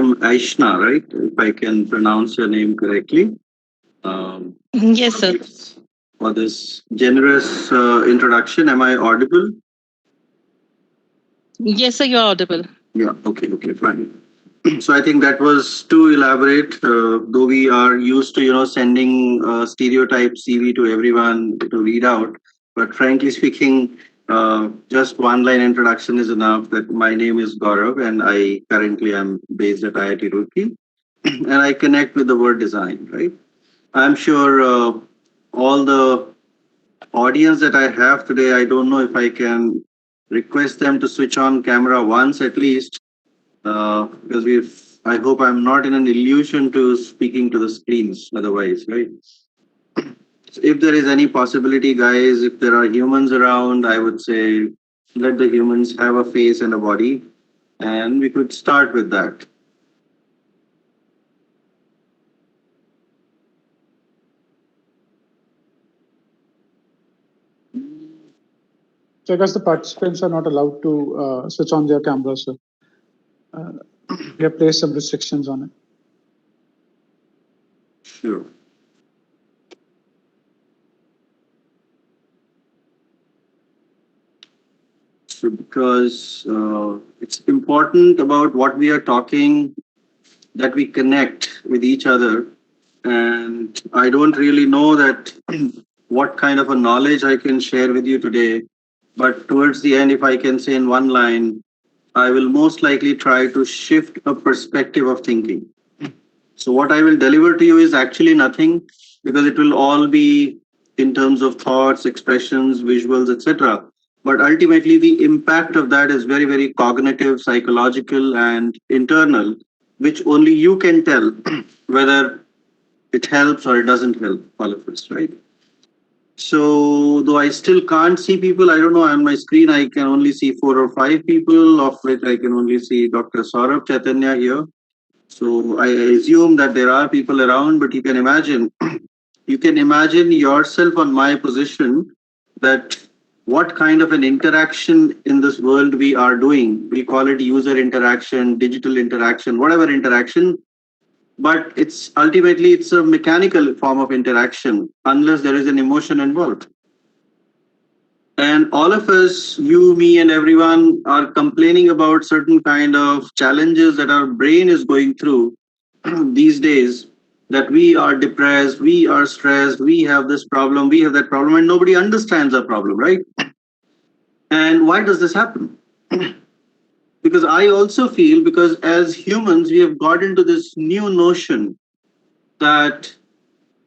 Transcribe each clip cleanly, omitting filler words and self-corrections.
Madam Aishna, right? If I can pronounce your name correctly. Yes, sir. For this generous introduction. Am I audible? Yes, sir, you're audible. Yeah, okay, fine. So I think that was too elaborate, though we are used to, sending stereotype CV to everyone to read out. But frankly speaking, just one line introduction is enough that my name is Gaurav and I currently am based at IIT Roorkee and I connect with the word design, right? I'm sure all the audience that I have today, I don't know if I can request them to switch on camera once at least, because I hope I'm not in an illusion to speaking to the screens otherwise, right? So if there is any possibility, guys, if there are humans around, I would say let the humans have a face and a body, and we could start with that. So I guess the participants are not allowed to switch on their cameras. So we have placed some restrictions on it. Sure. So because it's important about what we are talking, that we connect with each other. And I don't really know that what kind of a knowledge I can share with you today. But towards the end, if I can say in one line, I will most likely try to shift a perspective of thinking. So what I will deliver to you is actually nothing, because it will all be in terms of thoughts, expressions, visuals, etc. But ultimately, the impact of that is very, very cognitive, psychological, and internal, which only you can tell whether it helps or it doesn't help all of us, right? So, though I still can't see people, I don't know, on my screen I can only see 4 or 5 people, of which I can only see Dr. Saurabh Chaitanya here. So I assume that there are people around, but you can imagine, you can imagine yourself on my position, that what kind of an interaction in this world we are doing. We call it user interaction, digital interaction, whatever interaction, but it's ultimately it's a mechanical form of interaction unless there is an emotion involved. And all of us, you, me, and everyone, are complaining about certain kind of challenges that our brain is going through these days, that we are depressed, we are stressed, we have this problem, we have that problem, and nobody understands our problem, right? And why does this happen? Because I also feel, because as humans, we have got into this new notion that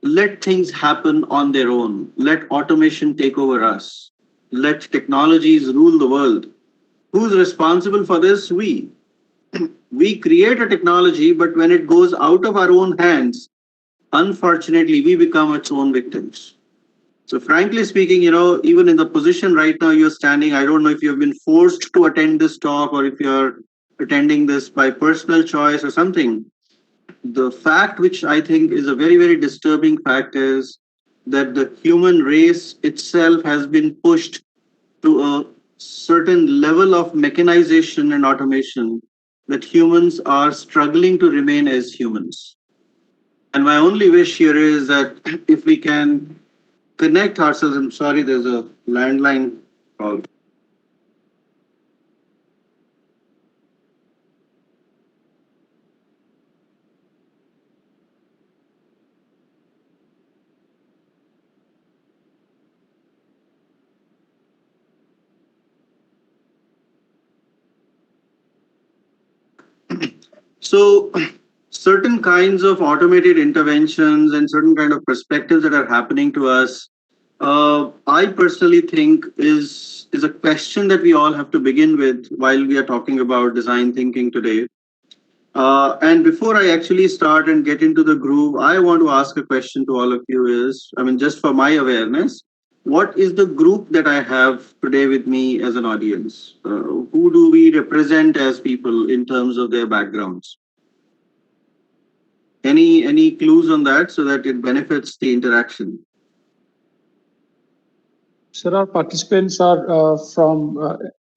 let things happen on their own, let automation take over us, let technologies rule the world. Who's responsible for this? We create a technology, but when it goes out of our own hands, unfortunately, we become its own victims. So, frankly speaking, even in the position right now you're standing, I don't know if you've been forced to attend this talk or if you're attending this by personal choice or something. The fact, which I think is a very, very disturbing fact, is that the human race itself has been pushed to a certain level of mechanization and automation that humans are struggling to remain as humans. And my only wish here is that if we can connect ourselves, I'm sorry, there's a landline call. So, certain kinds of automated interventions and certain kind of perspectives that are happening to us, I personally think is a question that we all have to begin with while we are talking about design thinking today. And before I actually start and get into the groove, I want to ask a question to all of you is, I mean, just for my awareness, what is the group that I have today with me as an audience? Who do we represent as people in terms of their backgrounds? Any clues on that so that it benefits the interaction? So our participants are from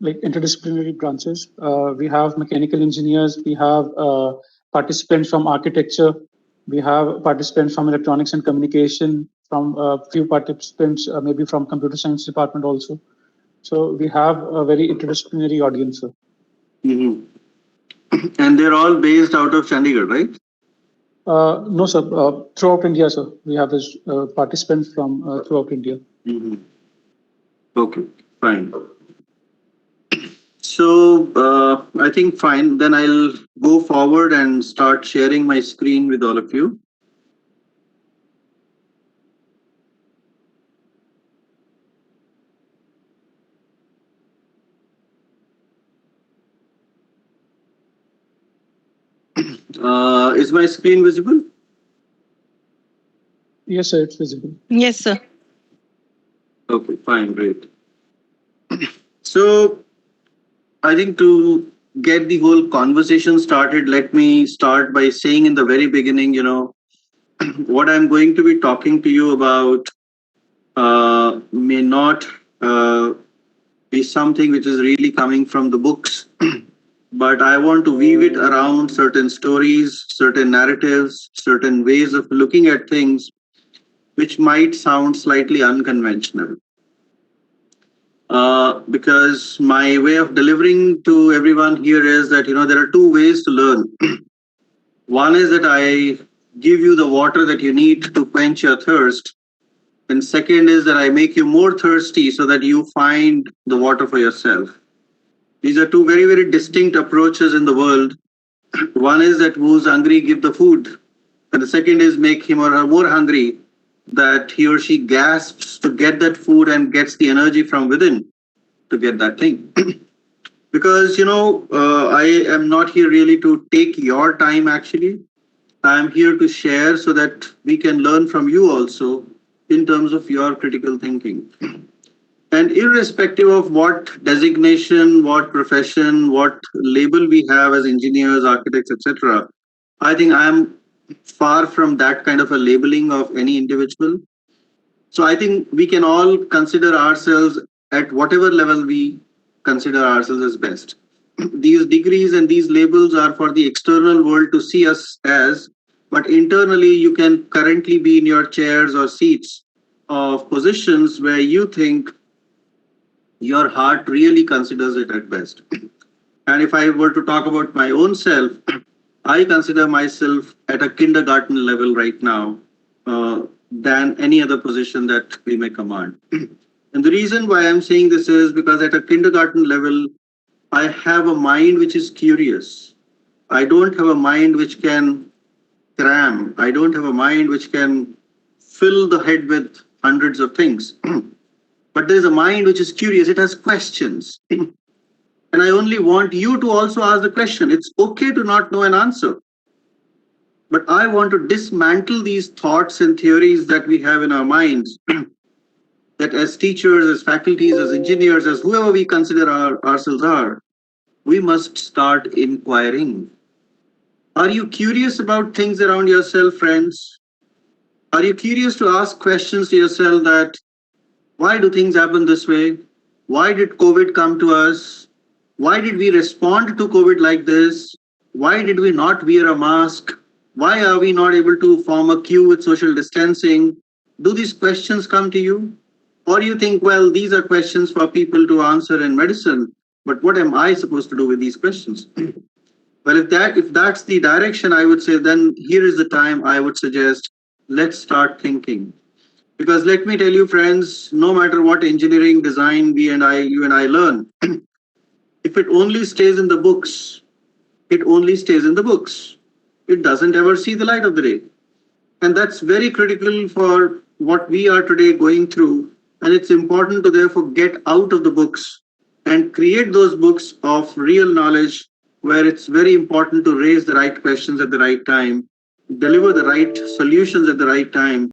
like interdisciplinary branches. We have mechanical engineers, we have participants from architecture. We have participants from electronics and communication, from a few participants maybe from computer science department also. So we have a very interdisciplinary audience, sir. Hmm. And they're all based out of Chandigarh, right? No, sir. Throughout India, sir. We have this participants from throughout India. Hmm. Okay, fine. So I think fine. Then I'll go forward and start sharing my screen with all of you. Is my screen visible? Yes, sir. It's visible. Yes, sir. Okay, fine, great. So I think to get the whole conversation started, let me start by saying in the very beginning, what I'm going to be talking to you about may not be something which is really coming from the books, but I want to weave it around certain stories, certain narratives, certain ways of looking at things which might sound slightly unconventional. Because my way of delivering to everyone here is that there are two ways to learn. One is that I give you the water that you need to quench your thirst, and second is that I make you more thirsty so that you find the water for yourself. These are two very, very distinct approaches in the world. One is that who's hungry give the food, and the second is make him or her more hungry, that he or she gasps to get that food and gets the energy from within to get that thing. Because I am not here really to take your time. Actually, I am here to share so that we can learn from you also in terms of your critical thinking. And irrespective of what designation, what profession, what label we have as engineers, architects, etc., I think I am far from that kind of a labeling of any individual. So I think we can all consider ourselves at whatever level we consider ourselves as best. These degrees and these labels are for the external world to see us as, but internally you can currently be in your chairs or seats of positions where you think your heart really considers it at best. And if I were to talk about my own self, I consider myself at a kindergarten level right now than any other position that we may command. And the reason why I'm saying this is because at a kindergarten level, I have a mind which is curious. I don't have a mind which can cram. I don't have a mind which can fill the head with hundreds of things. But there's a mind which is curious. It has questions. And I only want you to also ask the question. It's okay to not know an answer. But I want to dismantle these thoughts and theories that we have in our minds, that as teachers, as faculties, as engineers, as whoever we consider ourselves are, we must start inquiring. Are you curious about things around yourself, friends? Are you curious to ask questions to yourself that why do things happen this way? Why did COVID come to us? Why did we respond to COVID like this? Why did we not wear a mask? Why are we not able to form a queue with social distancing? Do these questions come to you? Or you think, well, these are questions for people to answer in medicine, but what am I supposed to do with these questions? Well, if that's the direction, I would say then here is the time I would suggest let's start thinking. Because let me tell you, friends, no matter what engineering design you and I learn, if it only stays in the books, it only stays in the books. It doesn't ever see the light of the day. And that's very critical for what we are today going through. And it's important to therefore get out of the books and create those books of real knowledge where it's very important to raise the right questions at the right time, deliver the right solutions at the right time,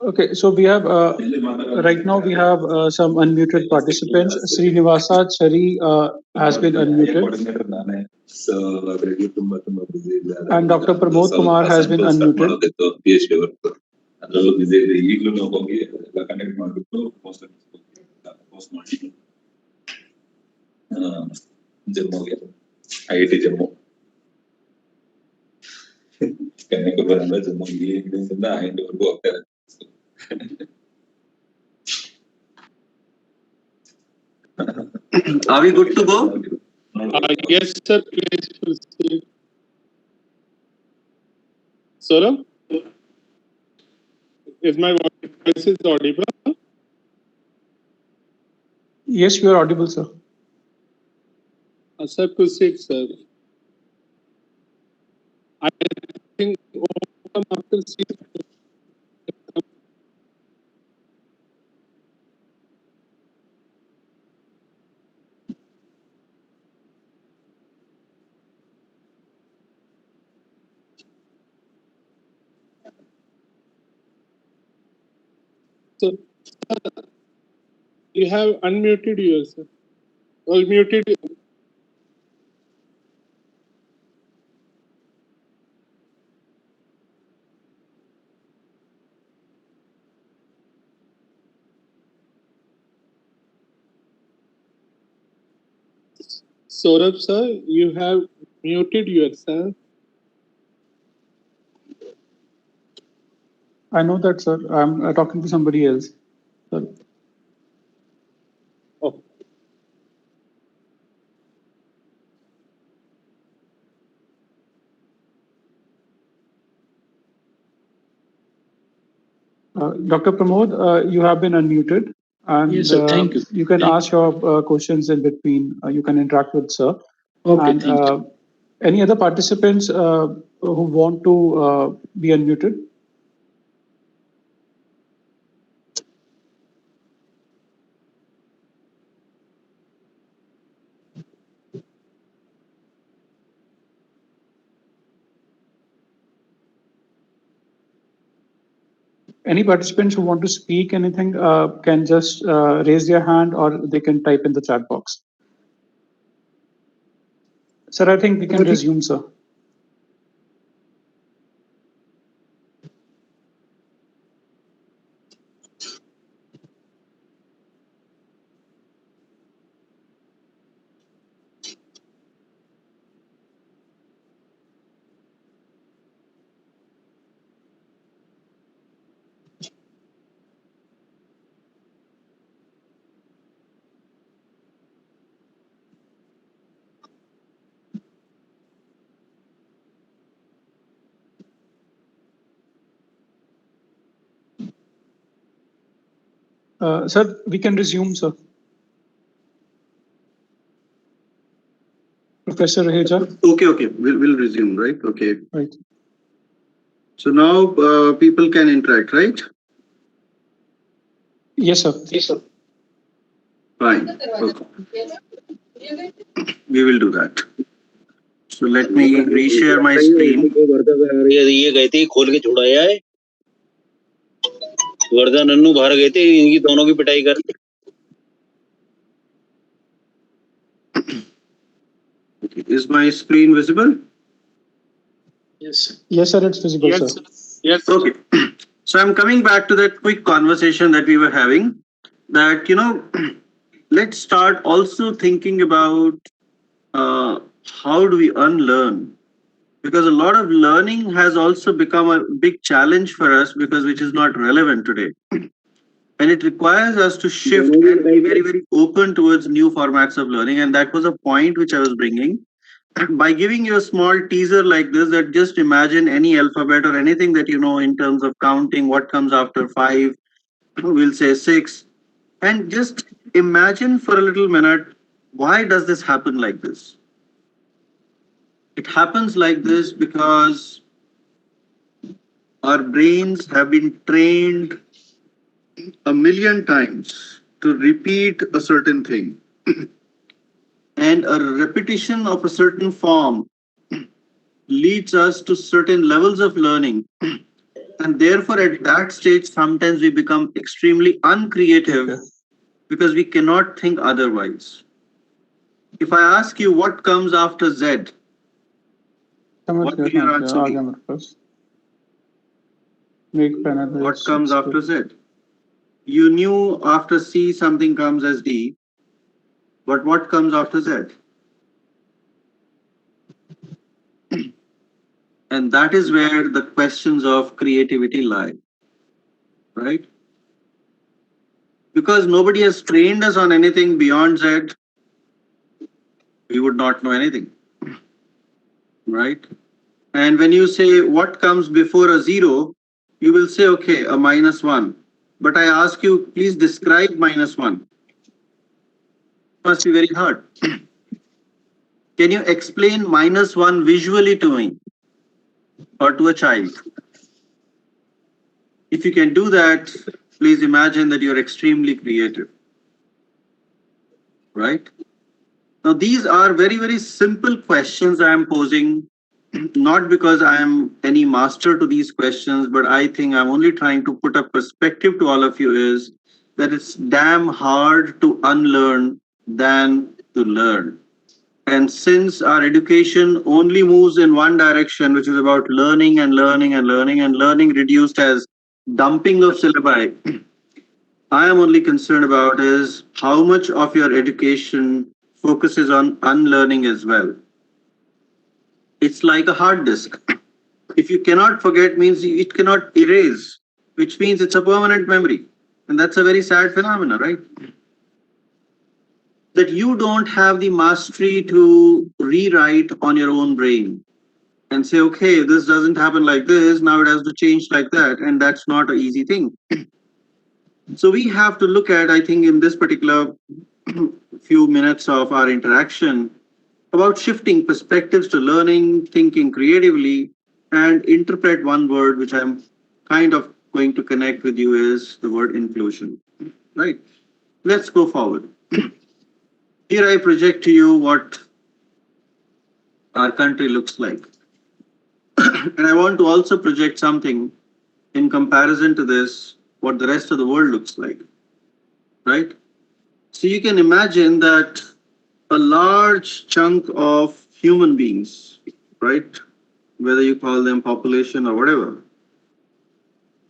Okay, so we have right now we have some unmuted participants. Srinivasa Chari has been unmuted, and Dr. Pramod Kumar has been unmuted. IIT Jammu. Kanyakumari Jammu ಇಲ್ಲಿಂದ ಐದವರೆಗೂ ಹೋಗ್ತಾರೆ. Are we good to go? Yes, sir. Please proceed. Saurabh, is my voice is audible? Yes, you are audible, sir. Sir, proceed, sir. I think after so, you have unmuted yourself. Muted. Saurabh, sir, you have muted yourself. I know that, sir. I'm talking to somebody else. Sir. Oh. Dr. Pramod, you have been unmuted, and yes, sir. Thank you. You can ask your questions in between. You can interact with sir. Okay, and, thank you. Any other participants who want to be unmuted? Any participants who want to speak anything can just raise their hand, or they can type in the chat box. Sir, I think we can resume, sir. Sir, we can resume, sir. Professor Raheja. Okay. We'll resume, right? Okay. Right. So now people can interact, right? Yes, sir. Yes, sir. Fine. Okay. We will do that. So let me reshare my screen. ये गए थे खोल के छुड़ाया है वर्धा नन्नू बाहर गए थे इनकी दोनों की पिटाई कर Is my screen visible? Yes. Yes, sir. It's visible, Yes, sir. yes. Okay. So I'm coming back to that quick conversation that we were having. That let's start also thinking about how do we unlearn, because a lot of learning has also become a big challenge for us because which is not relevant today. And it requires us to shift and be very, very open towards new formats of learning. And that was a point which I was bringing. By giving you a small teaser like this, that just imagine any alphabet or anything that you know in terms of counting, what comes after 5, we'll say 6. And just imagine for a little minute, why does this happen like this? It happens like this because our brains have been trained a million times to repeat a certain thing. And a repetition of a certain form leads us to certain levels of learning. And therefore, at that stage, sometimes we become extremely uncreative because we cannot think otherwise. If I ask you what comes after Z, what will your answer be? What comes after Z? You knew after C something comes as D, but what comes after Z? And that is where the questions of creativity lie, right? Because nobody has trained us on anything beyond Z, we would not know anything, right? And when you say what comes before a zero, you will say, okay, a -1. But I ask you, please describe -1. It must be very hard. Can you explain -1 visually to me or to a child? If you can do that, please imagine that you're extremely creative, right? Now, these are very, very simple questions I am posing, not because I am any master to these questions, but I think I'm only trying to put a perspective to all of you is that it's damn hard to unlearn than to learn. And since our education only moves in one direction, which is about learning and learning and learning and learning reduced as dumping of syllabi, I am only concerned about is how much of your education focuses on unlearning as well. It's like a hard disk. If you cannot forget means it cannot erase, which means it's a permanent memory. And that's a very sad phenomenon, right? That you don't have the mastery to rewrite on your own brain and say, okay, this doesn't happen like this, now it has to change like that. And that's not an easy thing. So we have to look at, I think, in this particular few minutes of our interaction, about shifting perspectives to learning, thinking creatively, and interpret one word, which I'm kind of going to connect with you, is the word inclusion. Right? Let's go forward. Here I project to you what our country looks like. And I want to also project something in comparison to this, what the rest of the world looks like. Right? So you can imagine that a large chunk of human beings, right? Whether you call them population or whatever,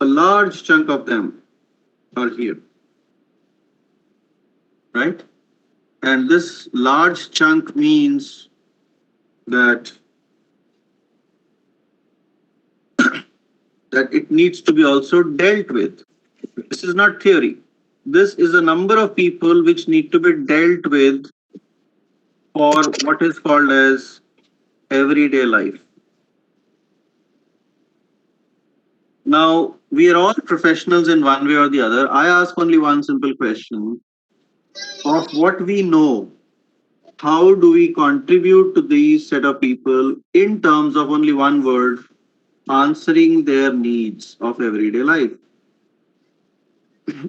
a large chunk of them are here, right? And this large chunk means that that it needs to be also dealt with. This is not theory. This is a number of people which need to be dealt with for what is called as everyday life. Now, we are all professionals in one way or the other. I ask only one simple question of what we know. How do we contribute to these set of people in terms of only one word, answering their needs of everyday life?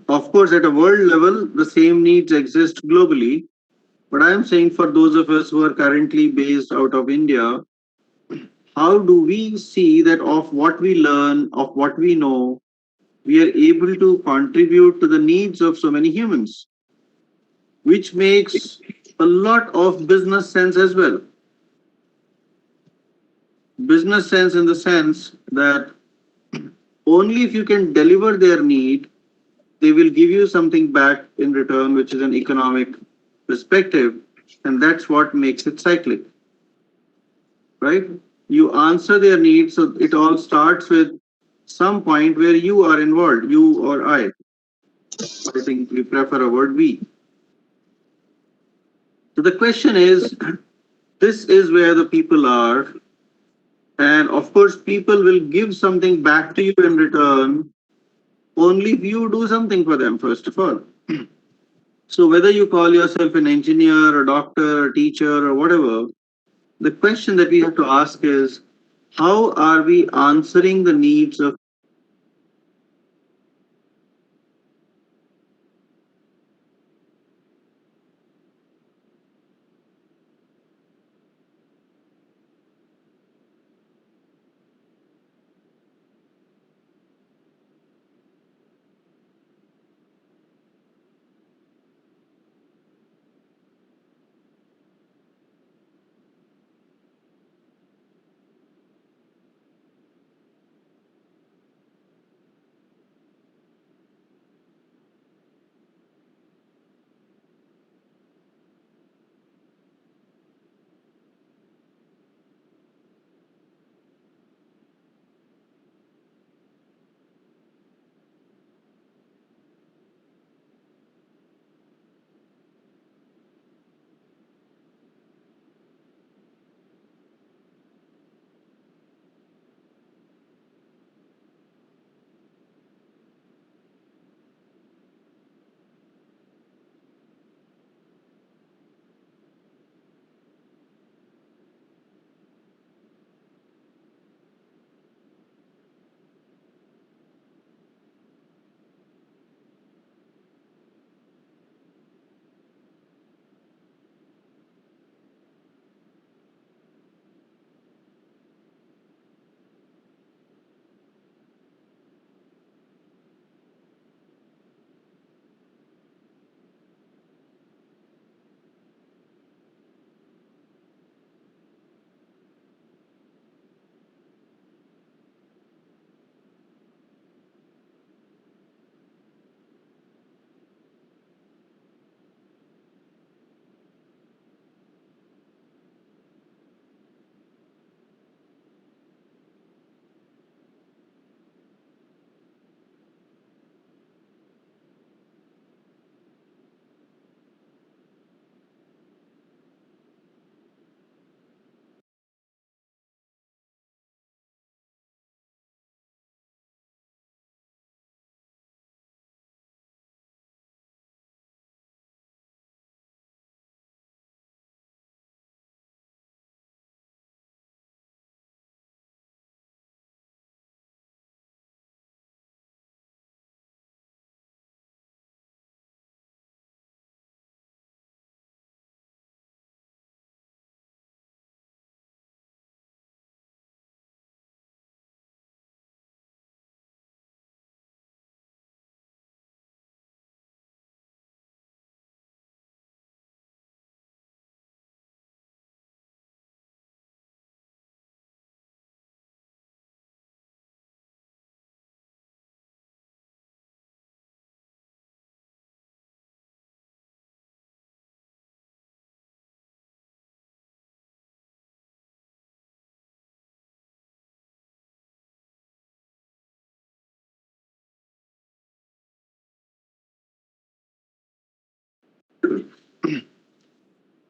Of course, at a world level, the same needs exist globally. But I am saying for those of us who are currently based out of India, how do we see that of what we learn, of what we know, we are able to contribute to the needs of so many humans, which makes a lot of business sense as well. Business sense in the sense that only if you can deliver their need, they will give you something back in return, which is an economic perspective. And that's what makes it cyclic, right? You answer their needs. So it all starts with some point where you are involved, you or I. I think we prefer a word we. So the question is, this is where the people are. And of course, people will give something back to you in return only if you do something for them, first of all. So whether you call yourself an engineer, a doctor, a teacher, or whatever, the question that we have to ask is, how are we answering the needs of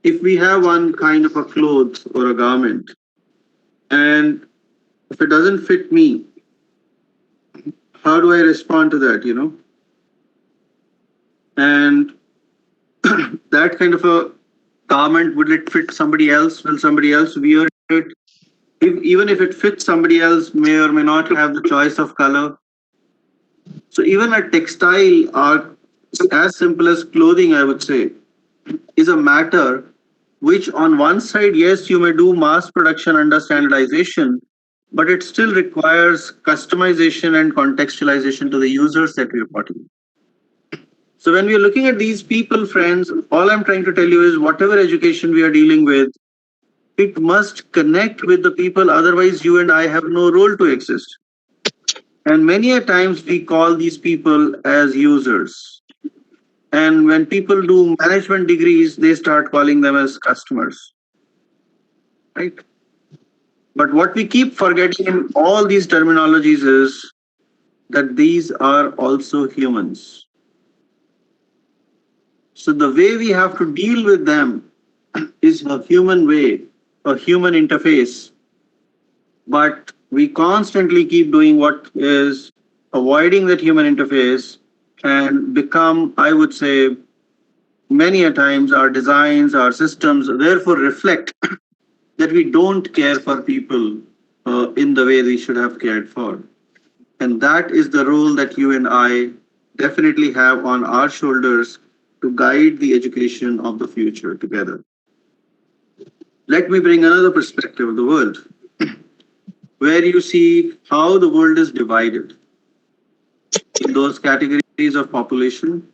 If we have one kind of a cloth or a garment, and if it doesn't fit me, how do I respond to that, And that kind of a garment, would it fit somebody else? Will somebody else wear it? Even if it fits somebody else, may or may not have the choice of color. So even a textile or as simple as clothing, I would say, is a matter which on one side, yes, you may do mass production under standardization, but it still requires customization and contextualization to the users that we are reporting. So when we are looking at these people, friends, all I'm trying to tell you is whatever education we are dealing with, it must connect with the people, otherwise you and I have no role to exist. And many a times we call these people as users. And when people do management degrees, they start calling them as customers. Right? But what we keep forgetting in all these terminologies is that these are also humans. So the way we have to deal with them is a human way, a human interface. But we constantly keep doing what is avoiding that human interface and become, I would say, many a times our designs, our systems, therefore reflect that we don't care for people in the way we should have cared for. And that is the role that you and I definitely have on our shoulders to guide the education of the future together. Let me bring another perspective of the world, where you see how the world is divided in those categories of population.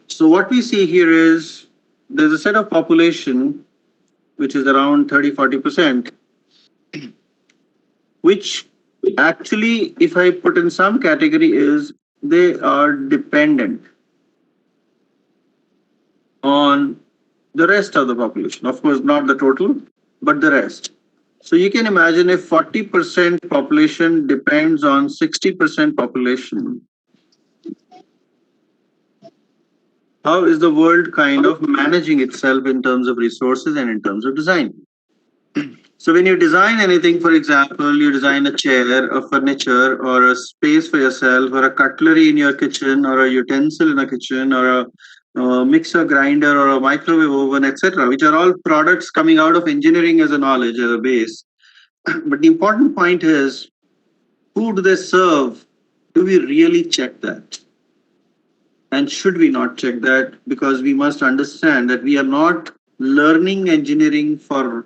So what we see here is there's a set of population which is around 30-40%, which actually, if I put in some category, is they are dependent on the rest of the population. Of course, not the total, but the rest. So you can imagine if 40% population depends on 60% population, how is the world kind of managing itself in terms of resources and in terms of design? So when you design anything, for example, you design a chair, a furniture, or a space for yourself, or a cutlery in your kitchen, or a utensil in a kitchen, or a mixer grinder, or a microwave oven, etc., which are all products coming out of engineering as a knowledge, as a base. But the important point is, who do they serve? Do we really check that? And should we not check that? Because we must understand that we are not learning engineering for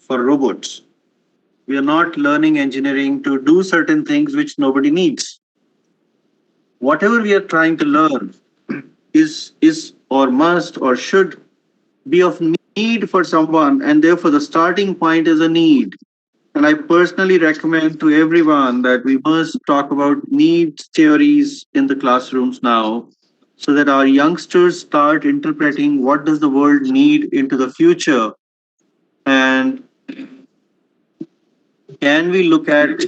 robots. We are not learning engineering to do certain things which nobody needs. Whatever we are trying to learn is or must or should be of need for someone, and therefore the starting point is a need. And I personally recommend to everyone that we must talk about needs theories in the classrooms now, so that our youngsters start interpreting what does the world need into the future, and can we look at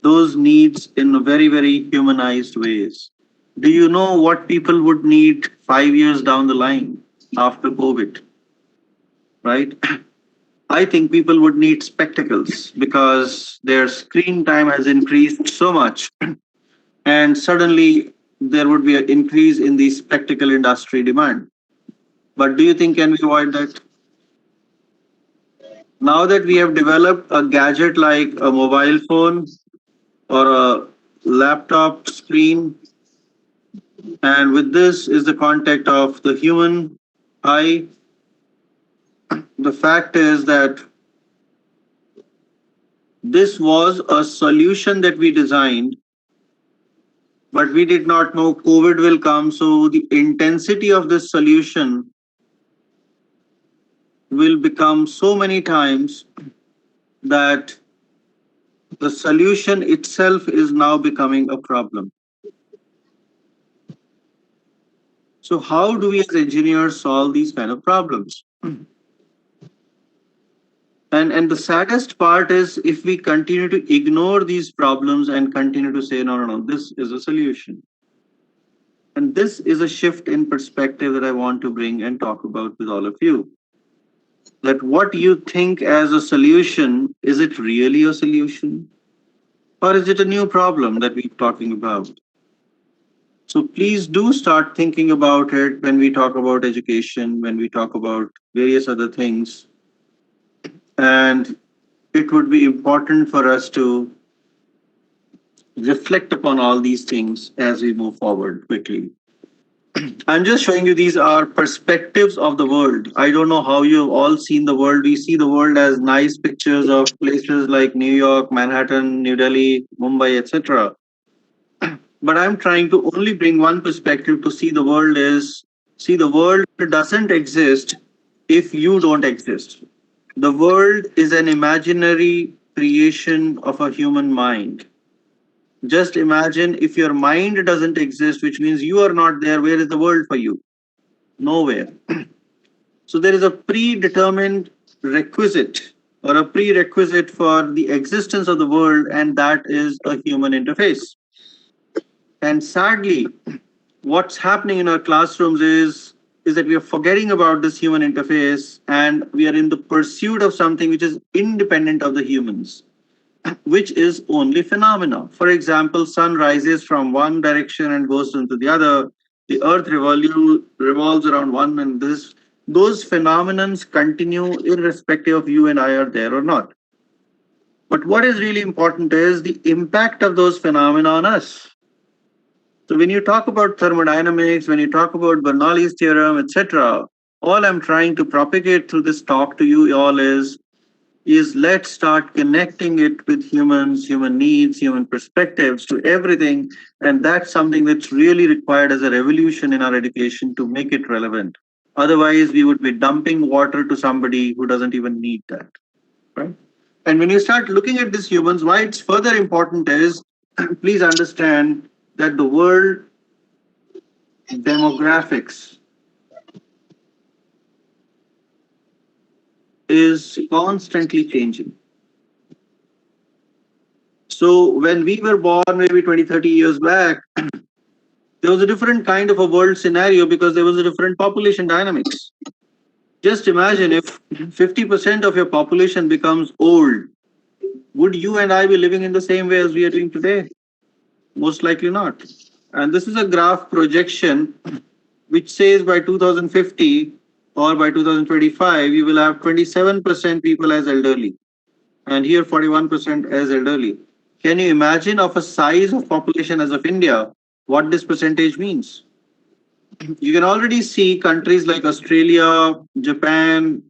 those needs in a very, very humanized ways. Do you know what people would need 5 years down the line after COVID? Right? I think people would need spectacles because their screen time has increased so much. And suddenly there would be an increase in the spectacle industry demand. But do you think can we avoid that? Now that we have developed a gadget like a mobile phone or a laptop screen, and with this is the contact of the human eye, the fact is that this was a solution that we designed, but we did not know COVID will come. So the intensity of this solution will become so many times that the solution itself is now becoming a problem. So how do we as engineers solve these kind of problems? And the saddest part is if we continue to ignore these problems and continue to say, no, this is a solution. And this is a shift in perspective that I want to bring and talk about with all of you. That what you think as a solution, is it really a solution? Or is it a new problem that we're talking about? So please do start thinking about it when we talk about education, when we talk about various other things. And it would be important for us to reflect upon all these things as we move forward quickly. I'm just showing you these are perspectives of the world. I don't know how you've all seen the world. We see the world as nice pictures of places like New York, Manhattan, New Delhi, Mumbai, etc. But I'm trying to only bring one perspective to see the world doesn't exist if you don't exist. The world is an imaginary creation of a human mind. Just imagine if your mind doesn't exist, which means you are not there, where is the world for you? Nowhere. So there is a predetermined requisite or a prerequisite for the existence of the world, and that is a human interface. And sadly, what's happening in our classrooms is that we are forgetting about this human interface and we are in the pursuit of something which is independent of the humans, which is only phenomena. For example, sun rises from one direction and goes into the other. The earth revolves around one, and those phenomenons continue irrespective of you and I are there or not. But what is really important is the impact of those phenomena on us. So when you talk about thermodynamics, when you talk about Bernoulli's theorem, etc., all I'm trying to propagate through this talk to you all is let's start connecting it with humans, human needs, human perspectives to everything. And that's something that's really required as a revolution in our education to make it relevant. Otherwise, we would be dumping water to somebody who doesn't even need that, right? And when you start looking at these humans, why it's further important is please understand that the world demographics is constantly changing. So when we were born maybe 20, 30 years back, there was a different kind of a world scenario because there was a different population dynamics. Just imagine if 50% of your population becomes old, would you and I be living in the same way as we are doing today? Most likely not. And this is a graph projection which says by 2050 or by 2025, you will have 27% people as elderly, and here 41% as elderly. Can you imagine of a size of population as of India, what this percentage means? You can already see countries like Australia, Japan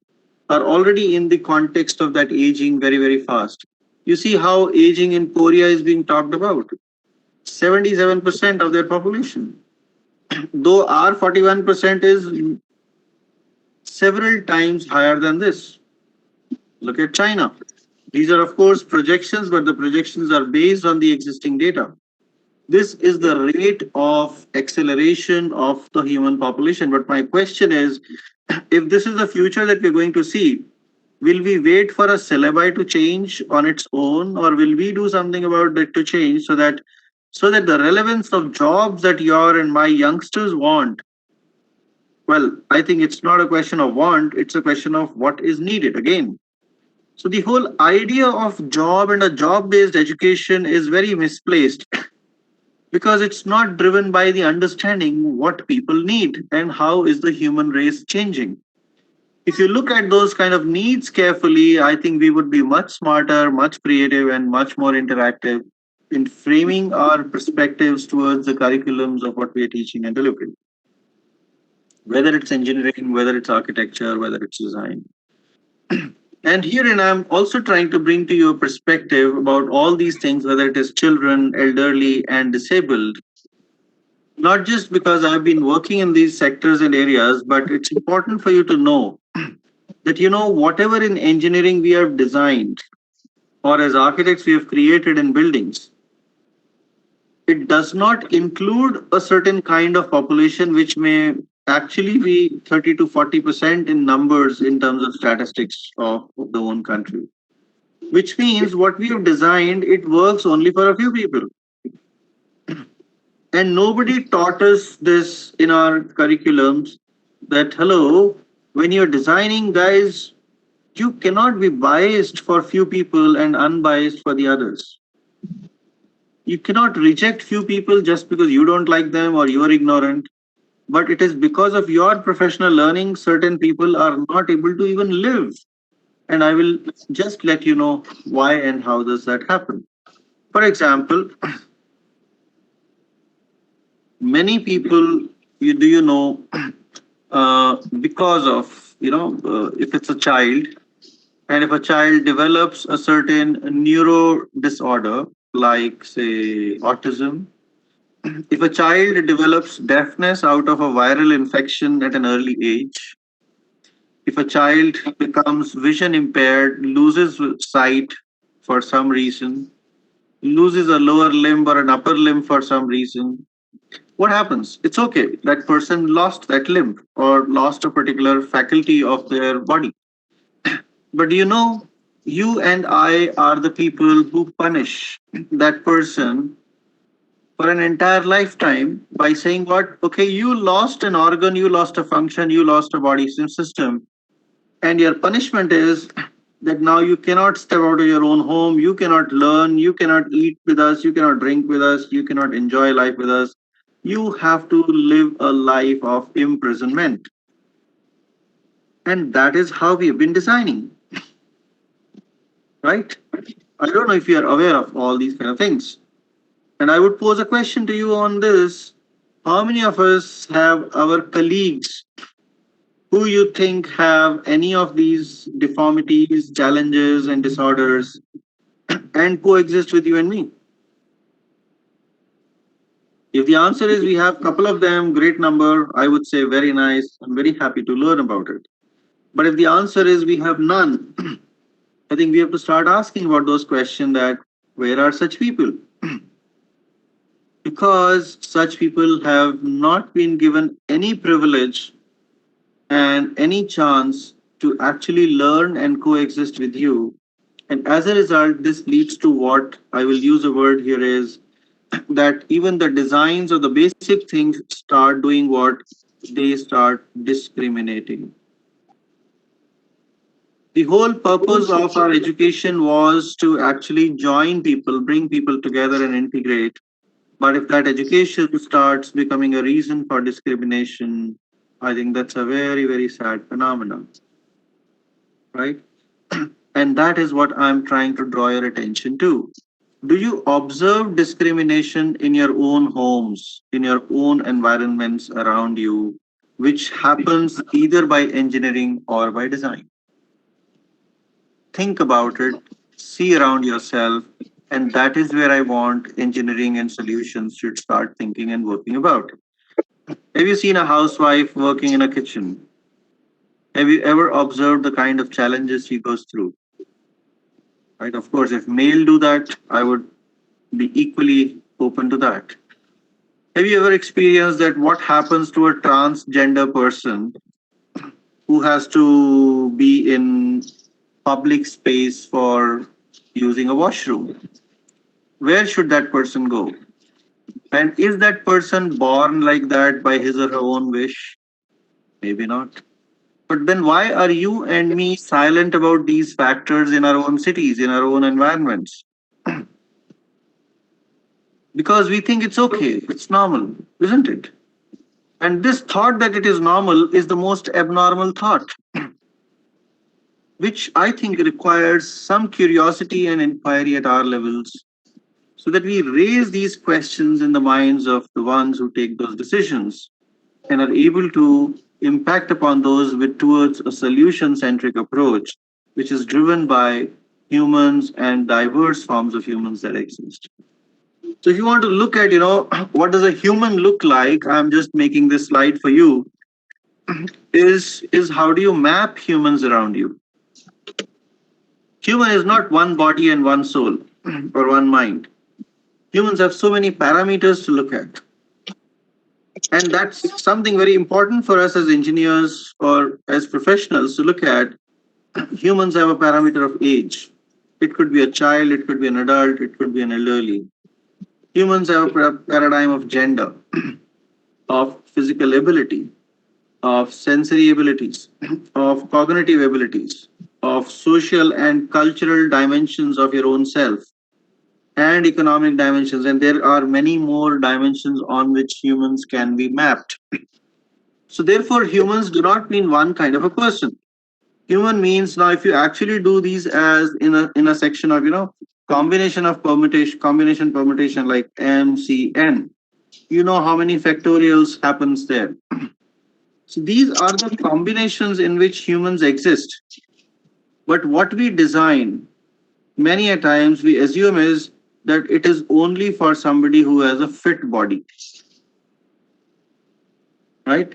are already in the context of that aging very, very fast. You see how aging in Korea is being talked about. 77% of their population. Though our 41% is several times higher than this. Look at China. These are, of course, projections, but the projections are based on the existing data. This is the rate of acceleration of the human population. But my question is, if this is the future that we're going to see, will we wait for a syllabi to change on its own, or will we do something about it to change so that the relevance of jobs that your and my youngsters want, well, I think it's not a question of want, it's a question of what is needed again. So the whole idea of job and a job-based education is very misplaced because it's not driven by the understanding what people need and how is the human race changing. If you look at those kind of needs carefully, I think we would be much smarter, much creative, and much more interactive in framing our perspectives towards the curriculums of what we are teaching and delivering. Whether it's engineering, whether it's architecture, whether it's design. And herein, I'm also trying to bring to you a perspective about all these things, whether it is children, elderly, and disabled. Not just because I've been working in these sectors and areas, but it's important for you to know that, whatever in engineering we have designed, or as architects we have created in buildings, it does not include a certain kind of population which may actually be 30 to 40% in numbers in terms of statistics of the own country. Which means what we have designed, it works only for a few people. And nobody taught us this in our curriculums that, hello, when you're designing, guys, you cannot be biased for few people and unbiased for the others. You cannot reject few people just because you don't like them or you're ignorant. But it is because of your professional learning, certain people are not able to even live. And I will just let you know why and how does that happen. For example, many people, do you know, because of, if it's a child, and if a child develops a certain neuro disorder, like say autism, if a child develops deafness out of a viral infection at an early age, if a child becomes vision impaired, loses sight for some reason, loses a lower limb or an upper limb for some reason, what happens? It's okay. That person lost that limb or lost a particular faculty of their body. But you and I are the people who punish that person for an entire lifetime by saying, what? Okay, you lost an organ, you lost a function, you lost a body system. And your punishment is that now you cannot step out of your own home, you cannot learn, you cannot eat with us, you cannot drink with us, you cannot enjoy life with us. You have to live a life of imprisonment. And that is how we have been designing, right? I don't know if you are aware of all these kind of things. And I would pose a question to you on this. How many of us have our colleagues who you think have any of these deformities, challenges, and disorders and coexist with you and me? If the answer is we have a couple of them, great number, I would say very nice. I'm very happy to learn about it. But if the answer is we have none, I think we have to start asking about those questions that where are such people? Because such people have not been given any privilege and any chance to actually learn and coexist with you. And as a result, this leads to what I will use a word here is that even the designs of the basic things start doing what? They start discriminating. The whole purpose of our education was to actually join people, bring people together and integrate. But if that education starts becoming a reason for discrimination, I think that's a very, very sad phenomenon, right? And that is what I'm trying to draw your attention to. Do you observe discrimination in your own homes, in your own environments around you, which happens either by engineering or by design? Think about it, see around yourself, and that is where I want engineering and solutions should start thinking and working about. Have you seen a housewife working in a kitchen? Have you ever observed the kind of challenges she goes through? Right? Of course, if male do that, I would be equally open to that. Have you ever experienced that what happens to a transgender person who has to be in public space for using a washroom? Where should that person go? And is that person born like that by his or her own wish? Maybe not. But then why are you and me silent about these factors in our own cities, in our own environments? Because we think it's okay, it's normal, isn't it? And this thought that it is normal is the most abnormal thought, which I think requires some curiosity and inquiry at our levels so that we raise these questions in the minds of the ones who take those decisions and are able to impact upon those with towards a solution-centric approach, which is driven by humans and diverse forms of humans that exist. So if you want to look at, what does a human look like, I'm just making this slide for you, is how do you map humans around you? Human is not one body and one soul or one mind. Humans have so many parameters to look at. And that's something very important for us as engineers or as professionals to look at. Humans have a parameter of age. It could be a child, it could be an adult, it could be an elderly. Humans have a paradigm of gender, of physical ability, of sensory abilities, of cognitive abilities, of social and cultural dimensions of your own self, and economic dimensions. And there are many more dimensions on which humans can be mapped. So, therefore, humans do not mean one kind of a person. Human means, now if you actually do these as in a section of combination permutation like MCN, you know how many factorials happens there. So these are the combinations in which humans exist. But what we design many a times we assume is that it is only for somebody who has a fit body, right?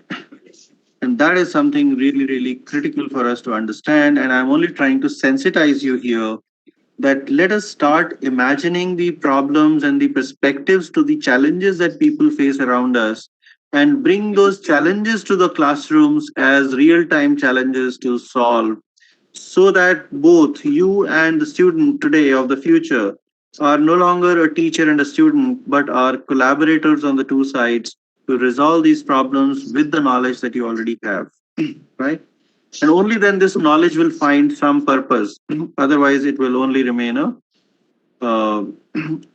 And that is something really, really critical for us to understand. And I'm only trying to sensitize you here that let us start imagining the problems and the perspectives to the challenges that people face around us and bring those challenges to the classrooms as real time challenges to solve, so that both you and the student today of the future are no longer a teacher and a student but are collaborators on the two sides to resolve these problems with the knowledge that you already have, right? And only then this knowledge will find some purpose. Otherwise, it will only remain a uh,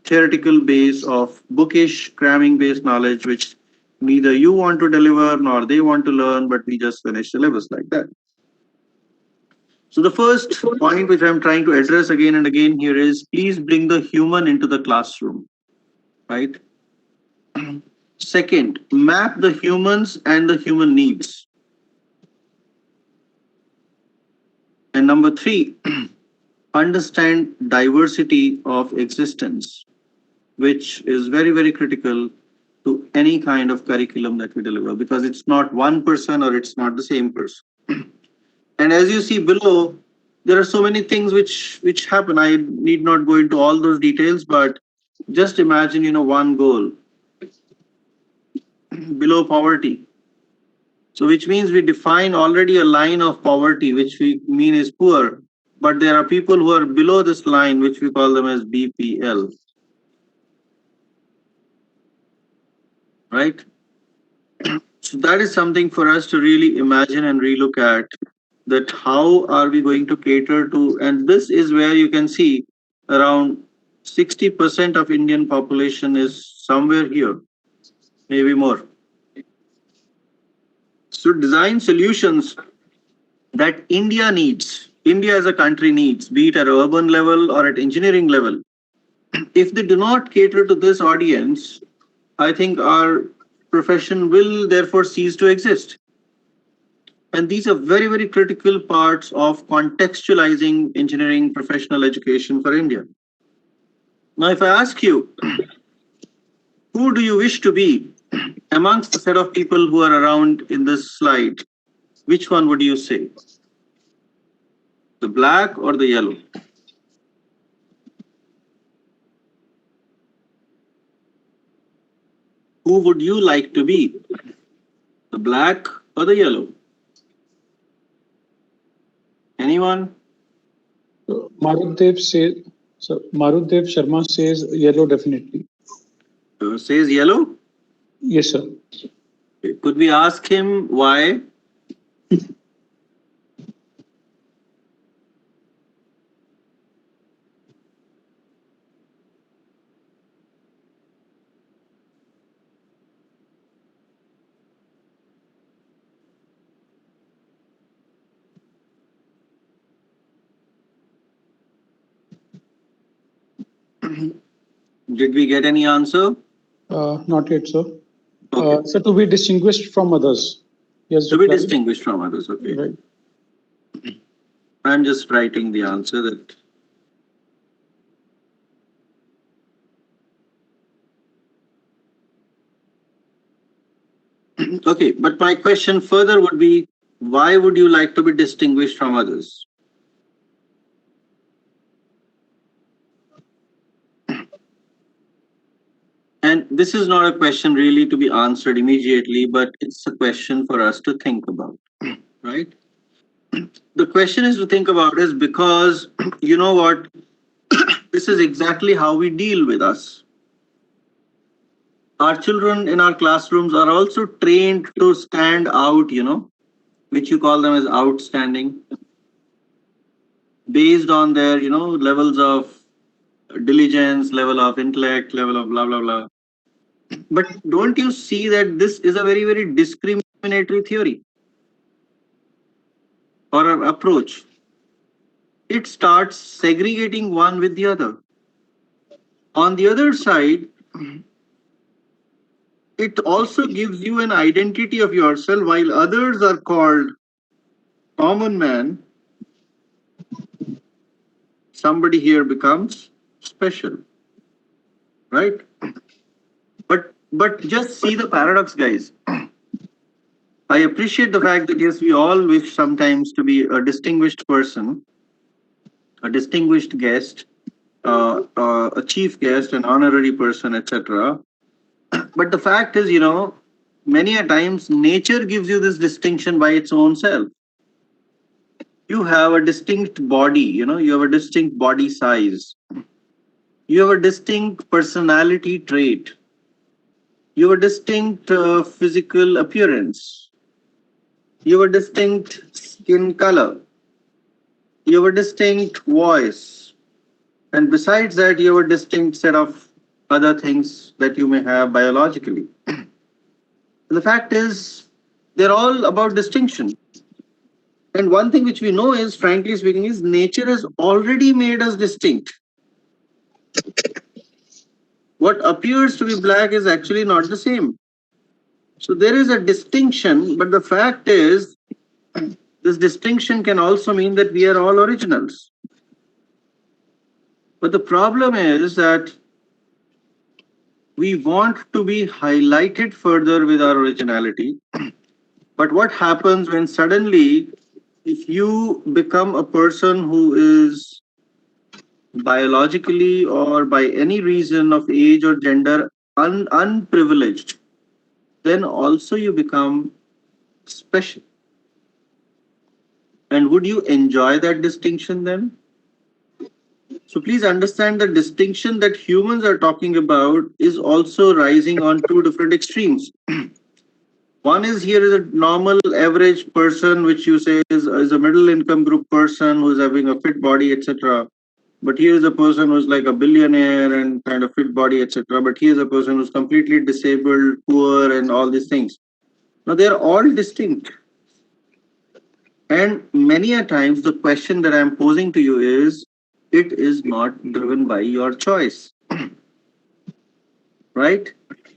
theoretical base of bookish, cramming based knowledge, which neither you want to deliver nor they want to learn, but we just finish syllabus like that. So, the first point which I'm trying to address again and again here is please bring the human into the classroom, right? Second, map the humans and the human needs. And number three, understand diversity of existence, which is very, very critical to any kind of curriculum that we deliver because it's not one person or it's not the same person. And as you see below, there are so many things which happen. I need not go into all those details, but just imagine, one goal below poverty. So which means we define already a line of poverty, which we mean is poor, but there are people who are below this line, which we call them as BPL, right? So that is something for us to really imagine and relook at, that how are we going to cater to, and this is where you can see around 60% of Indian population is somewhere here, maybe more. So design solutions that India as a country needs, be it at urban level or at engineering level. If they do not cater to this audience, I think our profession will therefore cease to exist. And these are very, very critical parts of contextualizing engineering professional education for India. Now, if I ask you, who do you wish to be amongst the set of people who are around in this slide? Which one would you say? The black or the yellow? Who would you like to be? The black or the yellow? Anyone? Marutdev says, so Marutdev Sharma says yellow definitely. Says yellow? Yes, sir. Could we ask him why? Did we get any answer? Not yet, sir. Okay. So to be distinguished from others. Yes. To be distinguished from others. Okay. Right. I'm just writing the answer that. Okay, but my question further would be, why would you like to be distinguished from others? And this is not a question really to be answered immediately, but it's a question for us to think about, right? The question is to think about is because, you know what, this is exactly how we deal with us. Our children in our classrooms are also trained to stand out, which you call them as outstanding, based on their, levels of diligence, level of intellect, level of blah, blah, blah. But don't you see that this is a very, very discriminatory theory or an approach? It starts segregating one with the other. On the other side, it also gives you an identity of yourself. While others are called common man, somebody here becomes special, right? But just see the paradox, guys. I appreciate the fact that yes, we all wish sometimes to be a distinguished person, a distinguished guest, a chief guest, an honorary person, etc. But the fact is, many a times nature gives you this distinction by its own self. You have a distinct body, you have a distinct body size. You have a distinct personality trait. You have a distinct physical appearance. You have a distinct skin color. You have a distinct voice. And besides that, you have a distinct set of other things that you may have biologically. The fact is, they're all about distinction. And one thing which we know is, frankly speaking, is nature has already made us distinct. What appears to be black is actually not the same. So there is a distinction, but the fact is, this distinction can also mean that we are all originals. But the problem is that we want to be highlighted further with our originality. But what happens when suddenly, if you become a person who is biologically or by any reason of age or gender unprivileged, then also you become special. And would you enjoy that distinction then? So please understand the distinction that humans are talking about is also rising on two different extremes. One is here is a normal average person, which you say is a middle income group person who is having a fit body, etc. But here is a person who's like a billionaire and kind of fit body, etc. But here is a person who's completely disabled, poor, and all these things. Now they are all distinct. And many a times the question that I'm posing to you is, it is not driven by your choice, right?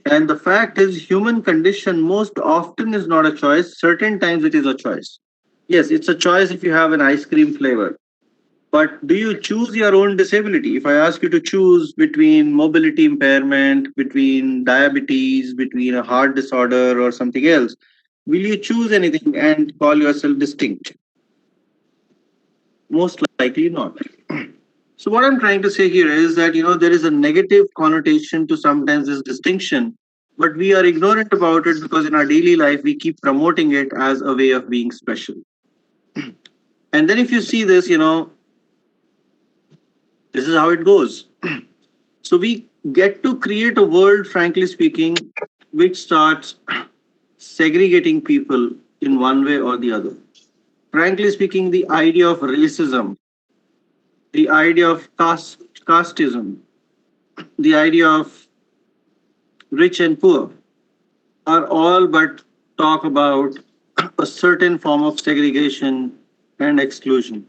And the fact is, human condition most often is not a choice. Certain times it is a choice. Yes, it's a choice if you have an ice cream flavor. But do you choose your own disability? If I ask you to choose between mobility impairment, between diabetes, between a heart disorder or something else, will you choose anything and call yourself distinct? Most likely not. So what I'm trying to say here is that, there is a negative connotation to sometimes this distinction, but we are ignorant about it because in our daily life, we keep promoting it as a way of being special. And then if you see this, this is how it goes. So we get to create a world, frankly speaking, which starts segregating people in one way or the other. Frankly speaking, the idea of racism, the idea of casteism, the idea of rich and poor are all but talk about a certain form of segregation and exclusion.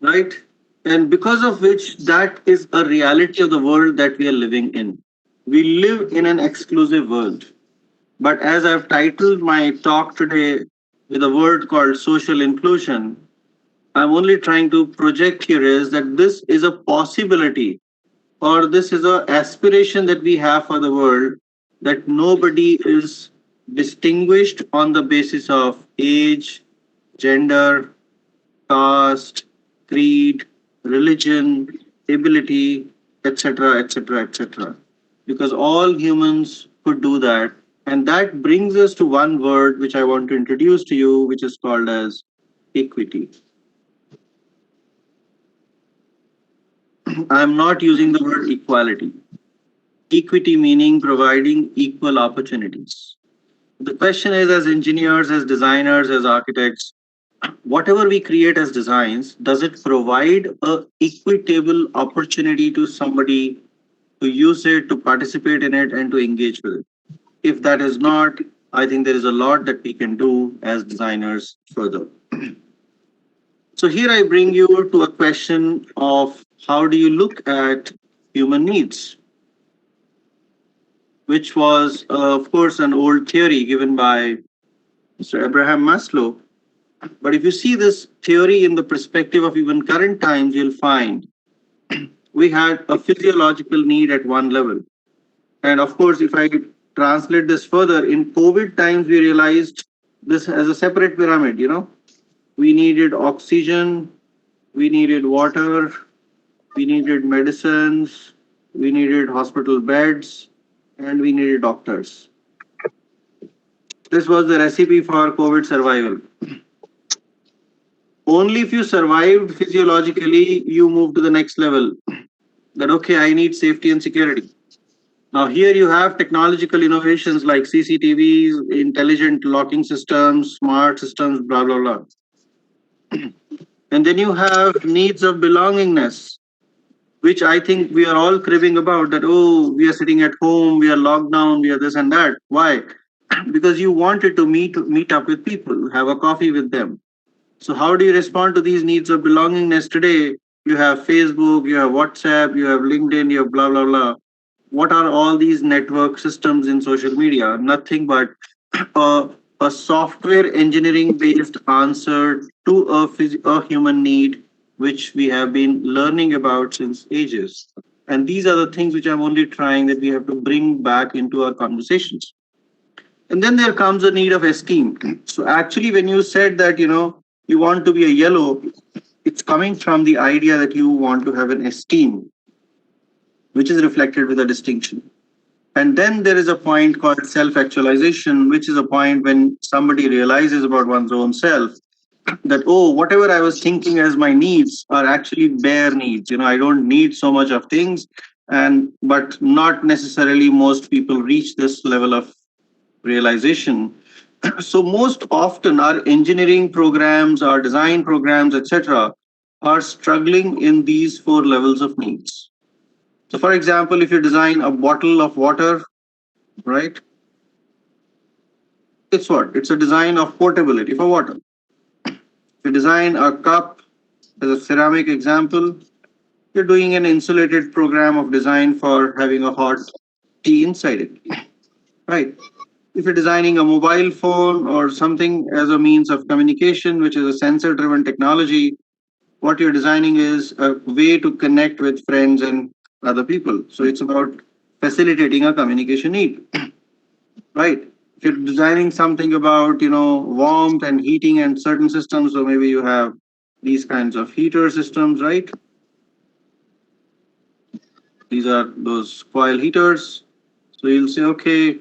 Right? And because of which, that is a reality of the world that we are living in. We live in an exclusive world. But as I've titled my talk today with a word called social inclusion, I'm only trying to project here is that this is a possibility or this is an aspiration that we have for the world, that nobody is distinguished on the basis of age, gender, caste, creed, religion, ability, etc., etc., etc. Because all humans could do that. And that brings us to one word which I want to introduce to you, which is called as equity. I'm not using the word equality. Equity meaning providing equal opportunities. The question is, as engineers, as designers, as architects, whatever we create as designs, does it provide a equitable opportunity to somebody to use it, to participate in it, and to engage with it? If that is not, I think there is a lot that we can do as designers further. So here I bring you to a question of how do you look at human needs, which was, of course, an old theory given by Mr. Abraham Maslow. But if you see this theory in the perspective of even current times, you'll find we had a physiological need at one level. And of course, if I translate this further, in COVID times, we realized this as a separate pyramid, we needed oxygen, we needed water, we needed medicines, we needed hospital beds, and we needed doctors. This was the recipe for COVID survival. Only if you survived physiologically, you move to the next level. That, okay, I need safety and security. Now, here you have technological innovations like CCTVs, intelligent locking systems, smart systems, blah, blah, blah. And then you have needs of belongingness, which I think we are all cribbing about that, oh, we are sitting at home, we are locked down, we are this and that. Why? Because you wanted to meet up with people, have a coffee with them. So how do you respond to these needs of belongingness today? You have Facebook, you have WhatsApp, you have LinkedIn, you have blah, blah, blah. What are all these network systems in social media? Nothing but a software engineering based answer to a human need, which we have been learning about since ages. And these are the things which I'm only trying that we have to bring back into our conversations. And then there comes a need of esteem. So actually, when you said that, you want to be a yellow, it's coming from the idea that you want to have an esteem, which is reflected with a distinction. And then there is a point called self-actualization, which is a point when somebody realizes about one's own self that, oh, whatever I was thinking as my needs are actually bare needs. I don't need so much of things, but not necessarily most people reach this level of realization. So most often our engineering programs, our design programs, etc., are struggling in these 4 levels of needs. So for example, if you design a bottle of water, right? It's what? It's a design of portability for water. If you design a cup as a ceramic example, you're doing an insulated program of design for having a hot tea inside it, right? If you're designing a mobile phone or something as a means of communication, which is a sensor-driven technology, what you're designing is a way to connect with friends and other people. So it's about facilitating a communication need, right? If you're designing something about, warmth and heating and certain systems, so maybe you have these kinds of heater systems, right? These are those coil heaters. So you'll say, okay,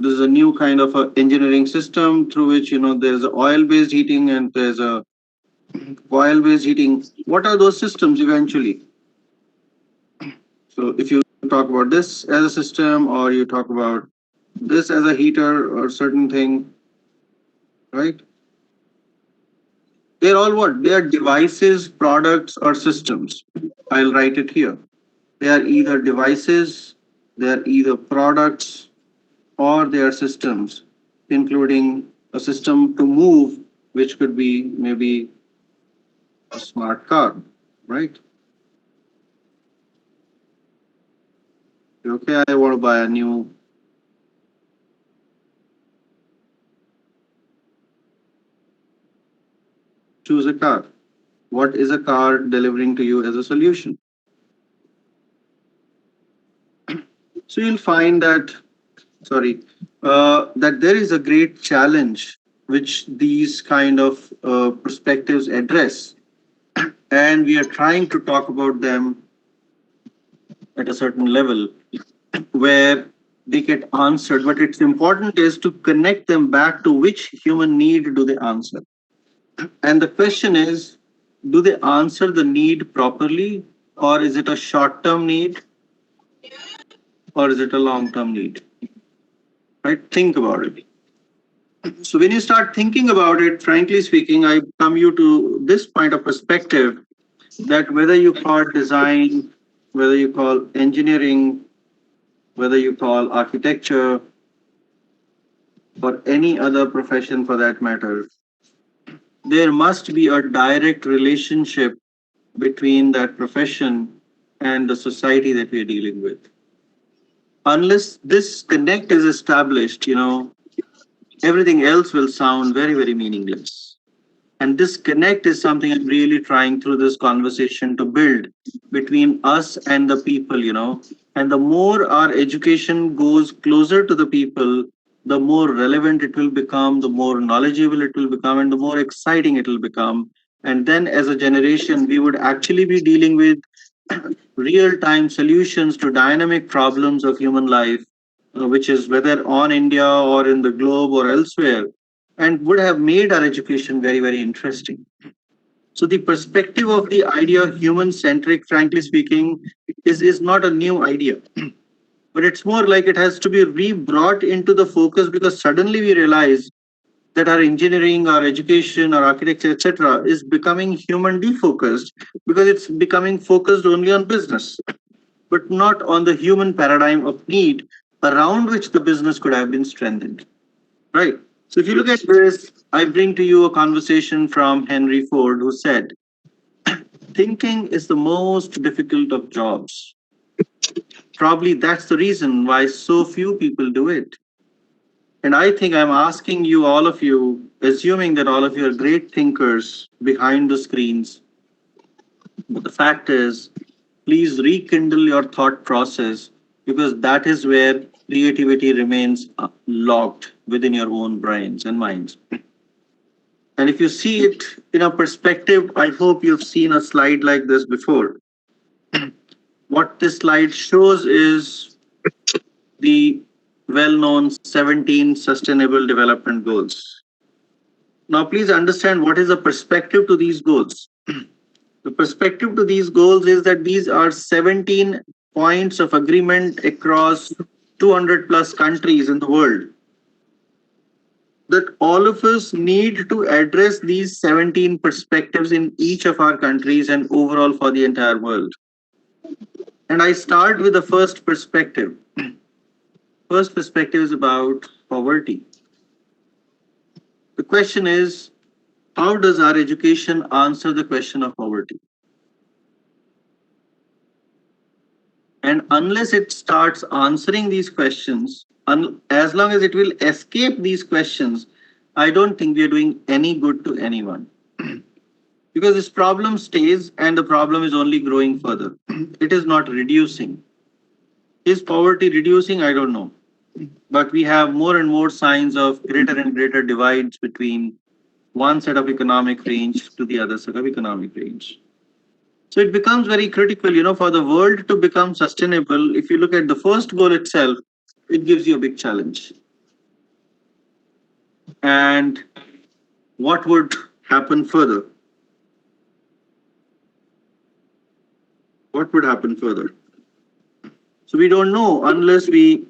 this is a new kind of a engineering system through which, there's oil-based heating and there's a coil-based heating. What are those systems eventually? So if you talk about this as a system, or you talk about this as a heater or certain thing, right? They're all what? They are devices, products, or systems. I'll write it here. They are either devices, they are either products, or they are systems, including a system to move, which could be maybe a smart car, right? Okay, I want to buy a new choose a car. What is a car delivering to you as a solution? So you'll find that, that there is a great challenge which these kind of perspectives address. And we are trying to talk about them at a certain level where they get answered. But it's important is to connect them back to which human need do they answer. And the question is, do they answer the need properly, or is it a short-term need, or is it a long-term need? Right? Think about it. So when you start thinking about it, frankly speaking, I come you to this point of perspective that whether you call design, whether you call engineering, whether you call architecture, or any other profession for that matter, there must be a direct relationship between that profession and the society that we're dealing with. Unless this connect is established, everything else will sound very, very meaningless. And this connect is something I'm really trying through this conversation to build between us and the people. And the more our education goes closer to the people, the more relevant it will become, the more knowledgeable it will become, and the more exciting it will become. And then as a generation, we would actually be dealing with real-time solutions to dynamic problems of human life, which is whether on India or in the globe or elsewhere, and would have made our education very, very interesting. So the perspective of the idea human-centric, frankly speaking, is not a new idea. But it's more like it has to be re-brought into the focus because suddenly we realize that our engineering, our education, our architecture, etc., is becoming human defocused because it's becoming focused only on business, but not on the human paradigm of need around which the business could have been strengthened. Right. So if you look at this, I bring to you a conversation from Henry Ford, who said, thinking is the most difficult of jobs. Probably that's the reason why so few people do it. And I think I'm asking you, all of you, assuming that all of you are great thinkers behind the screens. But the fact is, please rekindle your thought process because that is where creativity remains locked within your own brains and minds. And if you see it in a perspective, I hope you've seen a slide like this before. What this slide shows is the well-known 17 Sustainable Development Goals. Now, please understand what is the perspective to these goals. The perspective to these goals is that these are 17 points of agreement across 200 plus countries in the world. That all of us need to address these 17 perspectives in each of our countries and overall for the entire world. And I start with the first perspective. First perspective is about poverty. The question is, how does our education answer the question of poverty? And unless it starts answering these questions, as long as it will escape these questions, I don't think we are doing any good to anyone. Because this problem stays and the problem is only growing further. It is not reducing. Is poverty reducing? I don't know. But we have more and more signs of greater and greater divides between one set of economic range to the other set of economic range. So it becomes very critical, for the world to become sustainable. If you look at the first goal itself, it gives you a big challenge. And what would happen further? What would happen further? So we don't know unless we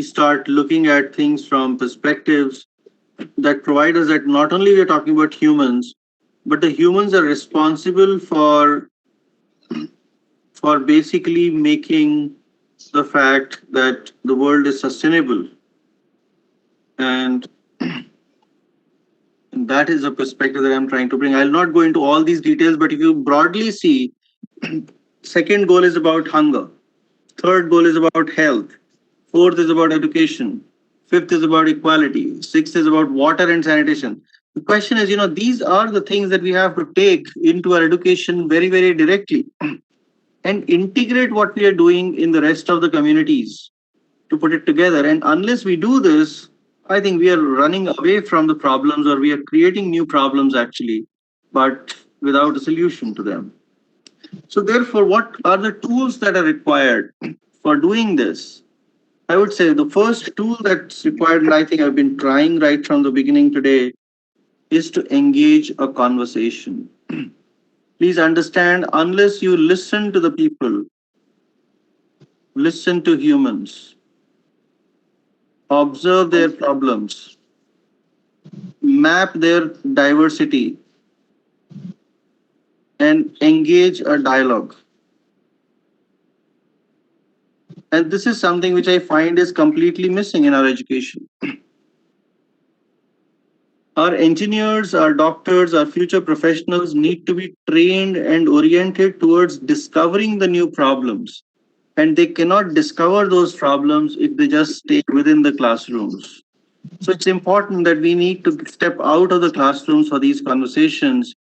start looking at things from perspectives that provide us that not only we are talking about humans, but the humans are responsible for basically making the fact that the world is sustainable. And that is a perspective that I'm trying to bring. I'll not go into all these details, but if you broadly see, second goal is about hunger. Third goal is about health. Fourth is about education. Fifth is about equality. Sixth is about water and sanitation. The question is, these are the things that we have to take into our education very, very directly and integrate what we are doing in the rest of the communities to put it together. And unless we do this, I think we are running away from the problems or we are creating new problems actually, but without a solution to them. So therefore, what are the tools that are required for doing this? I would say the first tool that's required, and I think I've been trying right from the beginning today, is to engage a conversation. Please understand, unless you listen to the people, listen to humans, observe their problems, map their diversity, and engage a dialogue. And this is something which I find is completely missing in our education. Our engineers, our doctors, our future professionals need to be trained and oriented towards discovering the new problems. And they cannot discover those problems if they just stay within the classrooms. So it's important that we need to step out of the classrooms for these conversations.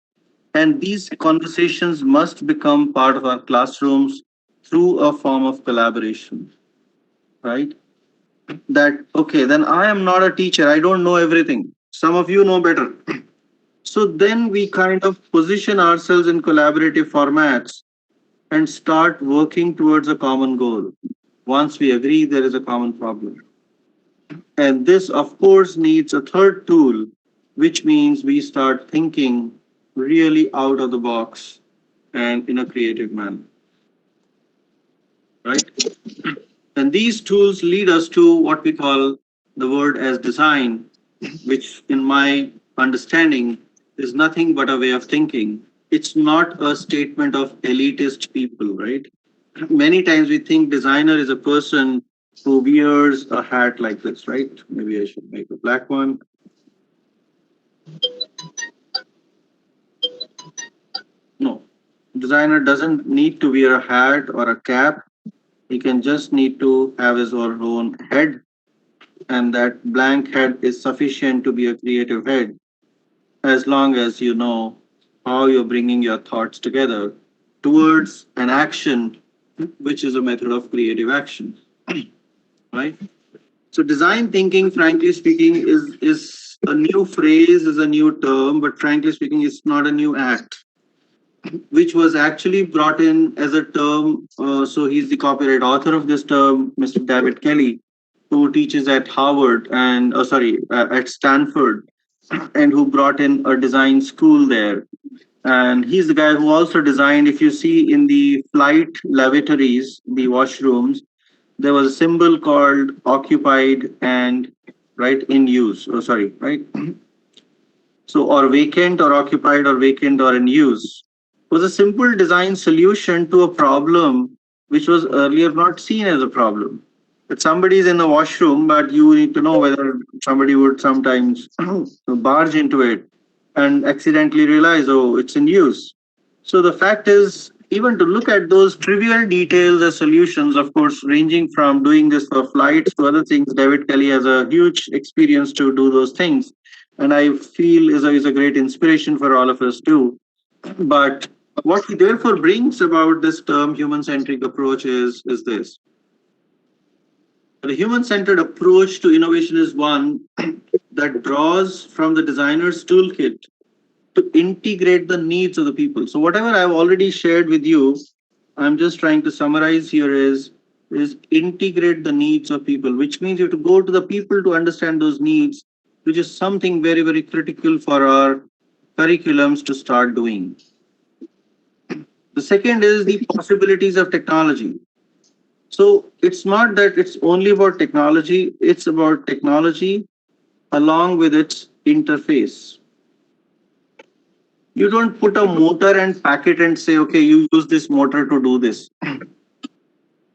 And these conversations must become part of our classrooms through a form of collaboration, right? That, okay, then I am not a teacher. I don't know everything. Some of you know better. So then we kind of position ourselves in collaborative formats and start working towards a common goal. Once we agree, there is a common problem. And this, of course, needs a third tool, which means we start thinking really out of the box and in a creative manner. Right? And these tools lead us to what we call the word as design, which, in my understanding, is nothing but a way of thinking. It's not a statement of elitist people, right? Many times we think designer is a person who wears a hat like this, right? Maybe I should make a black one. No, designer doesn't need to wear a hat or a cap. He can just need to have his or her own head, and that blank head is sufficient to be a creative head, as long as you know how you're bringing your thoughts together towards an action, which is a method of creative action, right? So design thinking, frankly speaking, is a new phrase, is a new term, but frankly speaking, it's not a new act, which was actually brought in as a term. So he's the copyright author of this term, Mr. David Kelly, who teaches at Harvard and at Stanford, and who brought in a design school there. And he's the guy who also designed, if you see in the flight lavatories, the washrooms, there was a symbol called occupied and right in use. Oh, sorry, right? So, or vacant or occupied or vacant or in use was a simple design solution to a problem which was earlier not seen as a problem. That somebody is in the washroom, but you need to know whether somebody would sometimes barge into it and accidentally realize, oh, it's in use. So the fact is, even to look at those trivial details as solutions, of course, ranging from doing this for flights to other things, David Kelly has a huge experience to do those things. And I feel is a great inspiration for all of us too. But what he therefore brings about this term human-centric approach is this. The human-centered approach to innovation is one that draws from the designer's toolkit to integrate the needs of the people. So whatever I've already shared with you, I'm just trying to summarize here is integrate the needs of people, which means you have to go to the people to understand those needs, which is something very, very critical for our curriculums to start doing. The second is the possibilities of technology. So it's not that it's only about technology, it's about technology along with its interface. You don't put a motor and pack it and say, okay, you use this motor to do this.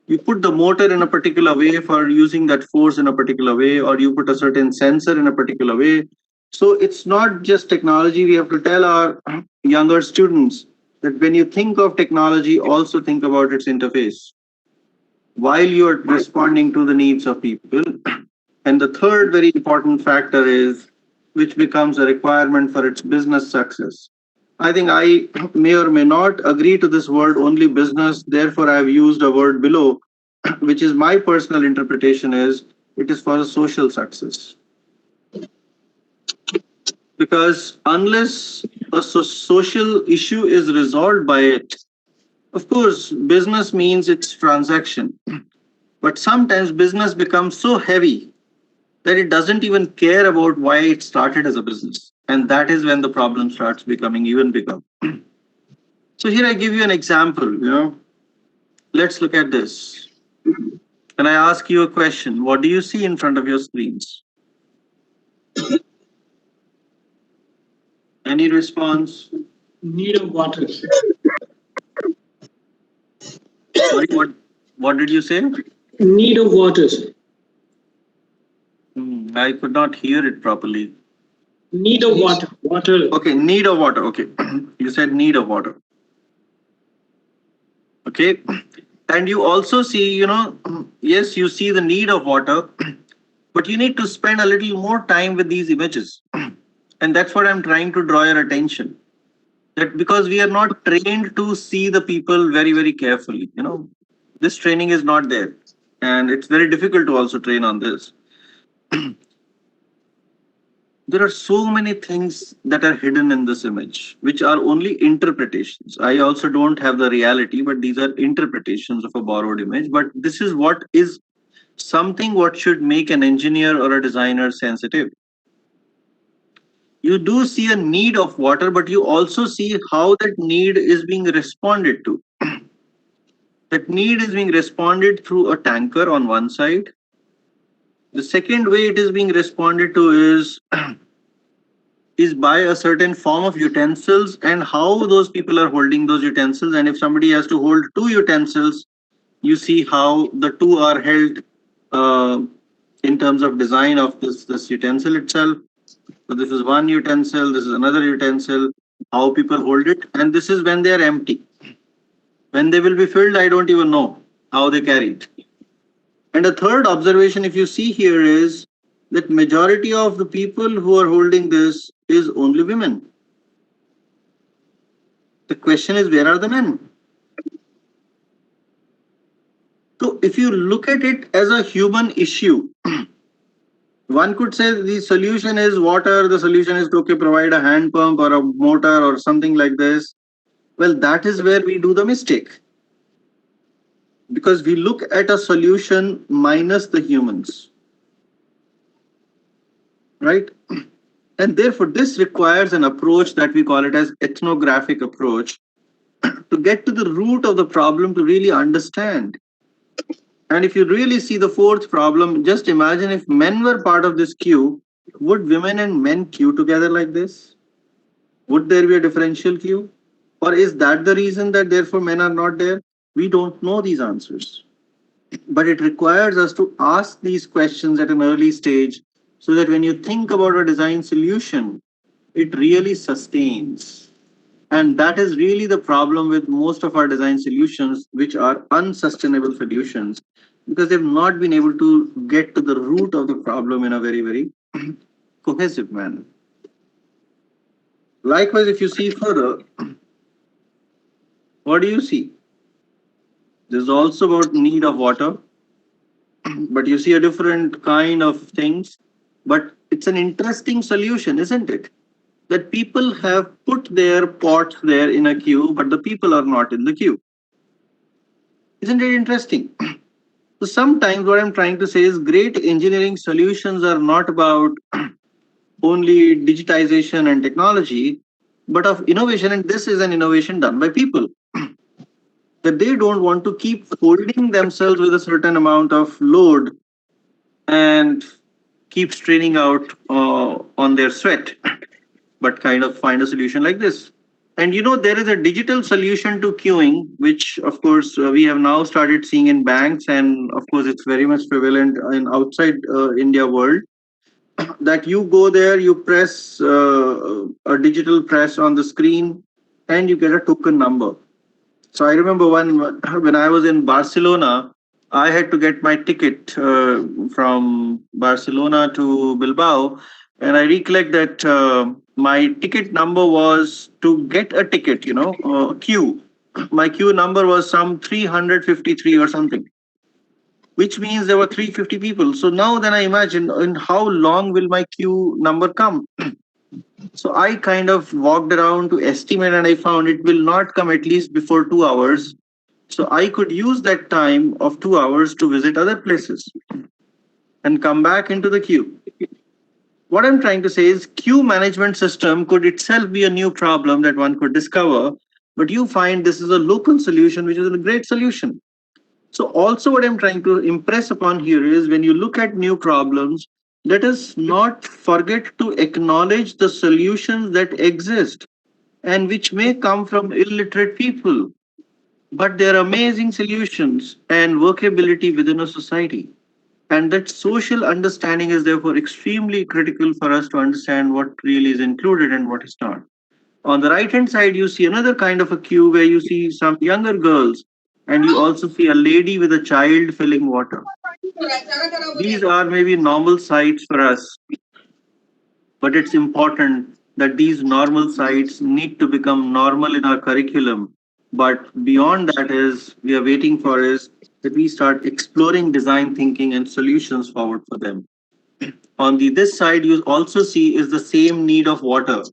You put the motor in a particular way for using that force in a particular way, or you put a certain sensor in a particular way. So it's not just technology. We have to tell our younger students that when you think of technology, also think about its interface while you're responding to the needs of people. And the third very important factor is, which becomes a requirement for its business success. I think I may or may not agree to this word only business. Therefore, I've used a word below, which is my personal interpretation is it is for a social success. Because unless a social issue is resolved by it, of course, business means it's transaction. But sometimes business becomes so heavy that it doesn't even care about why it started as a business. And that is when the problem starts becoming even bigger. So here I give you an example, Let's look at this. Can I ask you a question? What do you see in front of your screens? Any response? Need of water. Sorry, what did you say? Need of water. I could not hear it properly. Need of water. Water. Okay, need of water. Okay, you said need of water. Okay, and you also see, yes, you see the need of water, but you need to spend a little more time with these images. And that's what I'm trying to draw your attention. That because we are not trained to see the people very, very carefully, this training is not there. And it's very difficult to also train on this. There are so many things that are hidden in this image, which are only interpretations. I also don't have the reality, but these are interpretations of a borrowed image. But this is what is something what should make an engineer or a designer sensitive. You do see a need of water, but you also see how that need is being responded to. That need is being responded through a tanker on one side. The second way it is being responded to is by a certain form of utensils and how those people are holding those utensils. And if somebody has to hold two utensils, you see how the two are held in terms of design of this utensil itself. So this is one utensil, this is another utensil, how people hold it. And this is when they are empty. When they will be filled, I don't even know how they carry it. And a third observation, if you see here, is that majority of the people who are holding this is only women. The question is, where are the men? So if you look at it as a human issue, one could say the solution is water, the solution is to provide a hand pump or a motor or something like this. Well, that is where we do the mistake. Because we look at a solution minus the humans. Right? And therefore, this requires an approach that we call it as ethnographic approach to get to the root of the problem to really understand. And if you really see the fourth problem, just imagine if men were part of this queue, would women and men queue together like this? Would there be a differential queue? Or is that the reason that therefore men are not there? We don't know these answers. But it requires us to ask these questions at an early stage so that when you think about a design solution, it really sustains. And that is really the problem with most of our design solutions, which are unsustainable solutions, because they've not been able to get to the root of the problem in a very, very cohesive manner. Likewise, if you see further, what do you see? There's also about need of water, but you see a different kind of things. But it's an interesting solution, isn't it? That people have put their pots there in a queue, but the people are not in the queue. Isn't it interesting? So sometimes what I'm trying to say is great engineering solutions are not about only digitization and technology, but of innovation. And this is an innovation done by people. That they don't want to keep holding themselves with a certain amount of load and keep straining out on their sweat, but kind of find a solution like this. And there is a digital solution to queuing, which of course we have now started seeing in banks, and of course it's very much prevalent in outside India world. That you go there, you press a digital press on the screen, and you get a token number. So I remember when I was in Barcelona, I had to get my ticket from Barcelona to Bilbao, and I recollect that my ticket number was to get a ticket, queue. My queue number was some 353 or something, which means there were 350 people. So now then I imagine in how long will my queue number come? So I kind of walked around to estimate, and I found it will not come at least before 2 hours. So I could use that time of 2 hours to visit other places and come back into the queue. what I'm trying to say is queue management system could itself be a new problem that one could discover, but you find this is a local solution, which is a great solution. So also what I'm trying to impress upon here is when you look at new problems, let us not forget to acknowledge the solutions that exist and which may come from illiterate people, but they're amazing solutions and workability within a society. And that social understanding is therefore extremely critical for us to understand what really is included and what is not. On the right hand side, you see another kind of a queue where you see some younger girls and you also see a lady with a child filling water. These are maybe normal sights for us, but it's important that these normal sites need to become normal in our curriculum. But beyond that is we are waiting for is that we start exploring design thinking and solutions forward for them. On the this side, you also see is the same need of water,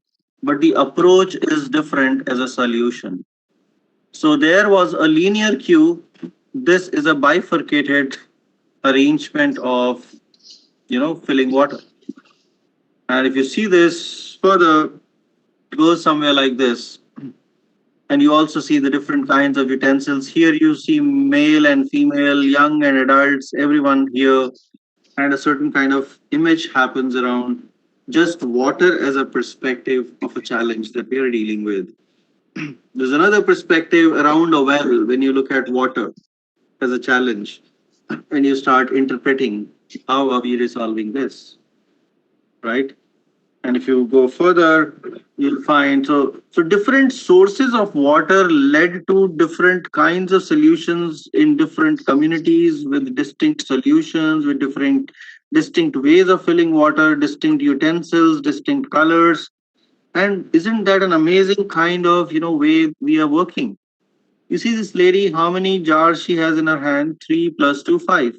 but the approach is different as a solution. So there was a linear queue. This is a bifurcated arrangement of filling water. And if you see this further, it goes somewhere like this. And you also see the different kinds of utensils. Here you see male and female, young and adults, everyone here, and a certain kind of image happens around just water as a perspective of a challenge that we are dealing with. There's another perspective around a well when you look at water as a challenge and you start interpreting how are we resolving this, right? And if you go further, you'll find so different sources of water led to different kinds of solutions in different communities with distinct solutions, with different distinct ways of filling water, distinct utensils, distinct colors. And isn't that an amazing kind of way we are working? You see this lady, how many jars she has in her hand? 3 plus 2, 5.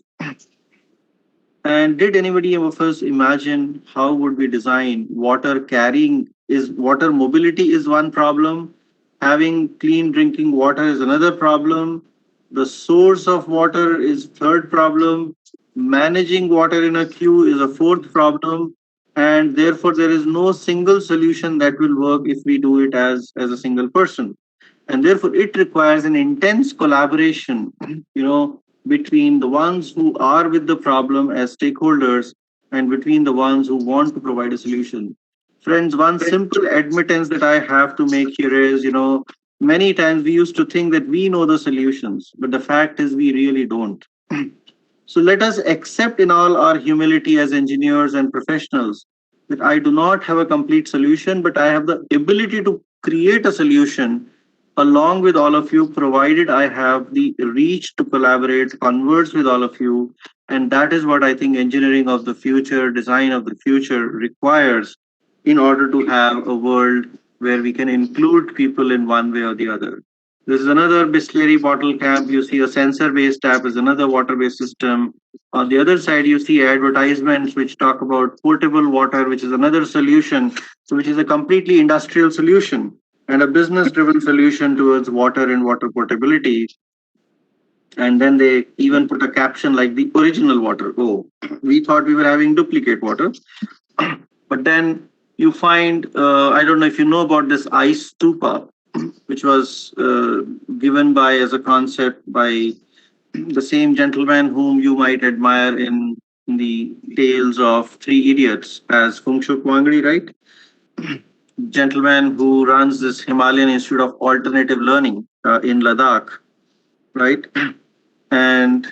And did anybody of us imagine how would we design water carrying is water mobility is one problem, having clean drinking water is another problem, the source of water is third problem, managing water in a queue is a fourth problem, and therefore there is no single solution that will work if we do it as a single person, and therefore it requires an intense collaboration between the ones who are with the problem as stakeholders and between the ones who want to provide a solution. Friends, one simple admittance that I have to make here is many times we used to think that we know the solutions, but the fact is we really don't. So let us accept in all our humility as engineers and professionals that I do not have a complete solution, but I have the ability to create a solution along with all of you, provided I have the reach to collaborate, converse with all of you. And that is what I think engineering of the future, design of the future requires in order to have a world where we can include people in one way or the other. This is another Bisleri bottle cap. You see a sensor-based tap is another water-based system. On the other side, you see advertisements which talk about portable water, which is another solution, so which is a completely industrial solution and a business-driven solution towards water and water portability. And then they even put a caption like the original water. Oh, we thought we were having duplicate water. But then you find, I don't know if you know about this ice stupa, which was given by as a concept by the same gentleman whom you might admire in the tales of Three Idiots as Fung Shuk Wangdi, right? Gentleman who runs this Himalayan Institute of Alternative Learning in Ladakh, right? And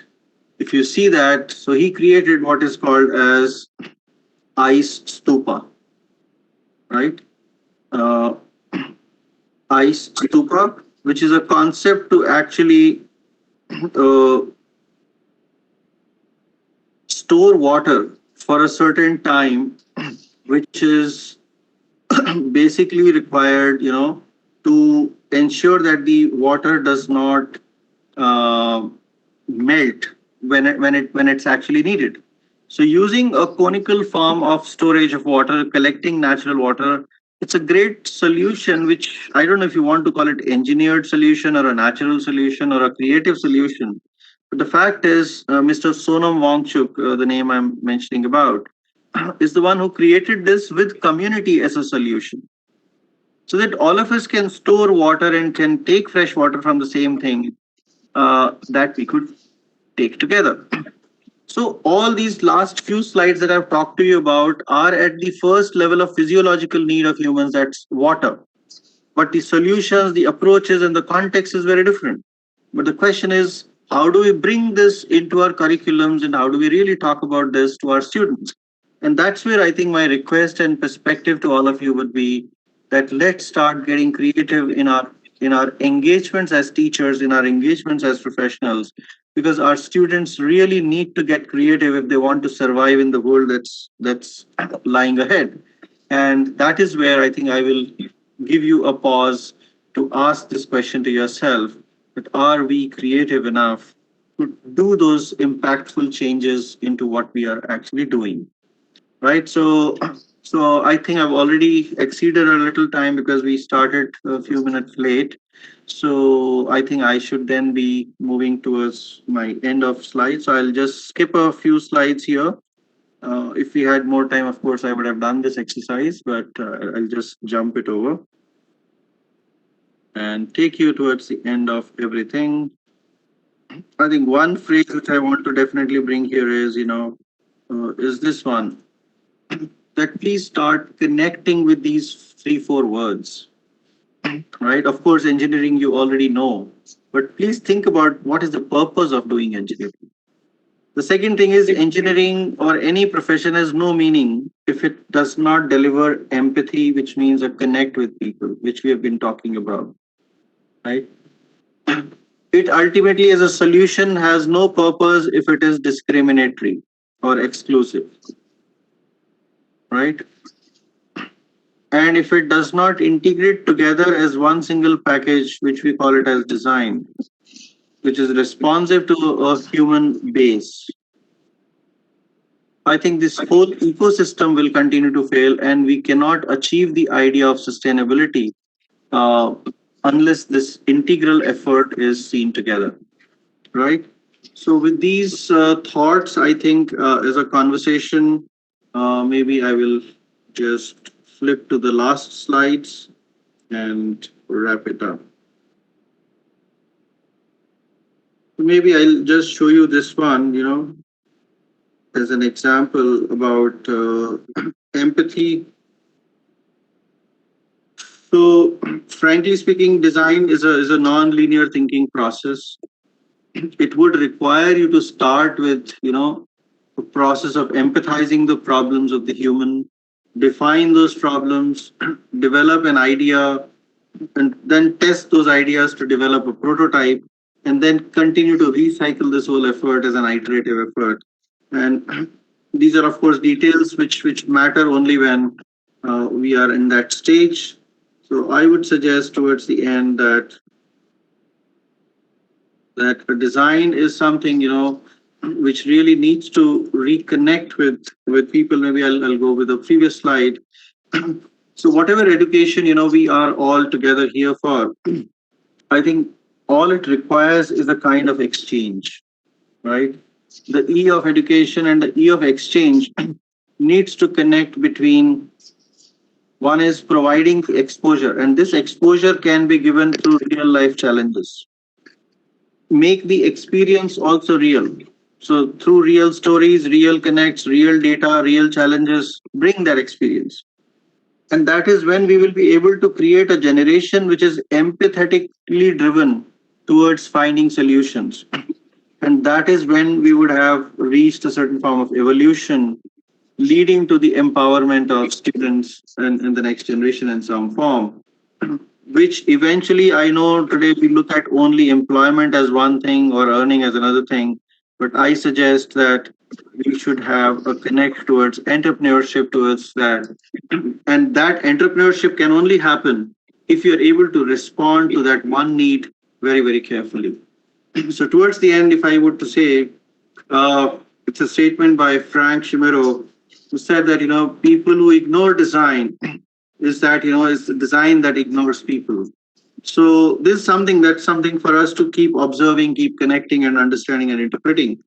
if you see that, so he created what is called as ice stupa, right? Uh, ice stupa, which is a concept to actually store water for a certain time, which is basically required, to ensure that the water does not melt when it's actually needed. So using a conical form of storage of water, collecting natural water, it's a great solution, which I don't know if you want to call it engineered solution or a natural solution or a creative solution. But the fact is, Mr. Sonam Wangchuk, the name I'm mentioning about, is the one who created this with community as a solution, so that all of us can store water and can take fresh water from the same thing that we could take together. So all these last few slides that I've talked to you about are at the first level of physiological need of humans, that's water. But the solutions, the approaches, and the context is very different. But the question is, how do we bring this into our curriculums and how do we really talk about this to our students? And that's where I think my request and perspective to all of you would be that let's start getting creative in our engagements as teachers, in our engagements as professionals, because our students really need to get creative if they want to survive in the world that's lying ahead. And that is where I think I will give you a pause to ask this question to yourself, that are we creative enough to do those impactful changes into what we are actually doing, right? So I think I've already exceeded a little time because we started a few minutes late. So I think I should then be moving towards my end of slides. So I'll just skip a few slides here. If we had more time, of course, I would have done this exercise, but I'll just jump it over and take you towards the end of everything. I think one phrase which I want to definitely bring here is, is this one, that please start connecting with these 3-4 words, right? Of course, engineering you already know, but please think about what is the purpose of doing engineering. The second thing is engineering or any profession has no meaning if it does not deliver empathy, which means a connect with people, which we have been talking about, right? It ultimately as a solution has no purpose if it is discriminatory or exclusive, right? And if it does not integrate together as one single package, which we call it as design, which is responsive to a human base, I think this whole ecosystem will continue to fail and we cannot achieve the idea of sustainability uh, unless this integral effort is seen together, right? So with these thoughts, I think as a conversation, maybe I will just flip to the last slides and wrap it up. Maybe I'll just show you this one, as an example about empathy. So, frankly speaking, design is a non-linear thinking process. It would require you to start with, a process of empathizing the problems of the human, define those problems, develop an idea, and then test those ideas to develop a prototype, and then continue to recycle this whole effort as an iterative effort. And these are, of course, details which matter only when we are in that stage. So I would suggest towards the end that a design is something which really needs to reconnect with people. Maybe I'll go with the previous slide. So whatever education we are all together here for, I think all it requires is a kind of exchange, right? The E of education and the E of exchange needs to connect between, one is providing exposure, and this exposure can be given through real life challenges. Make the experience also real. So through real stories, real connects, real data, real challenges, bring that experience. And that is when we will be able to create a generation which is empathetically driven towards finding solutions. And that is when we would have reached a certain form of evolution, leading to the empowerment of students and the next generation in some form, which eventually, I know today we look at only employment as one thing or earning as another thing, but I suggest that we should have a connect towards entrepreneurship towards that. And that entrepreneurship can only happen if you're able to respond to that one need very, very carefully. So towards the end, if I were to say, it's a statement by Frank Shimero, who said that, people who ignore design is that, it's the design that ignores people. So this is something for us to keep observing, keep connecting and understanding and interpreting.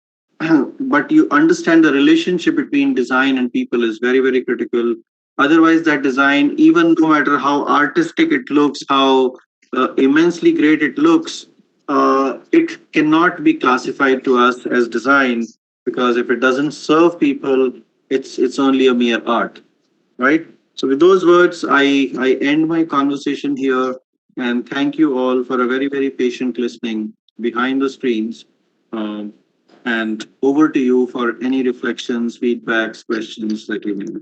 but you understand the relationship between design and people is very, very critical. Otherwise, that design, even no matter how artistic it looks, how immensely great it looks, it cannot be classified to us as design, because if it doesn't serve people, it's only a mere art, right? So with those words, I end my conversation here, and thank you all for a very, very patient listening behind the screens. Um, and over to you for any reflections, feedbacks, questions that you may have.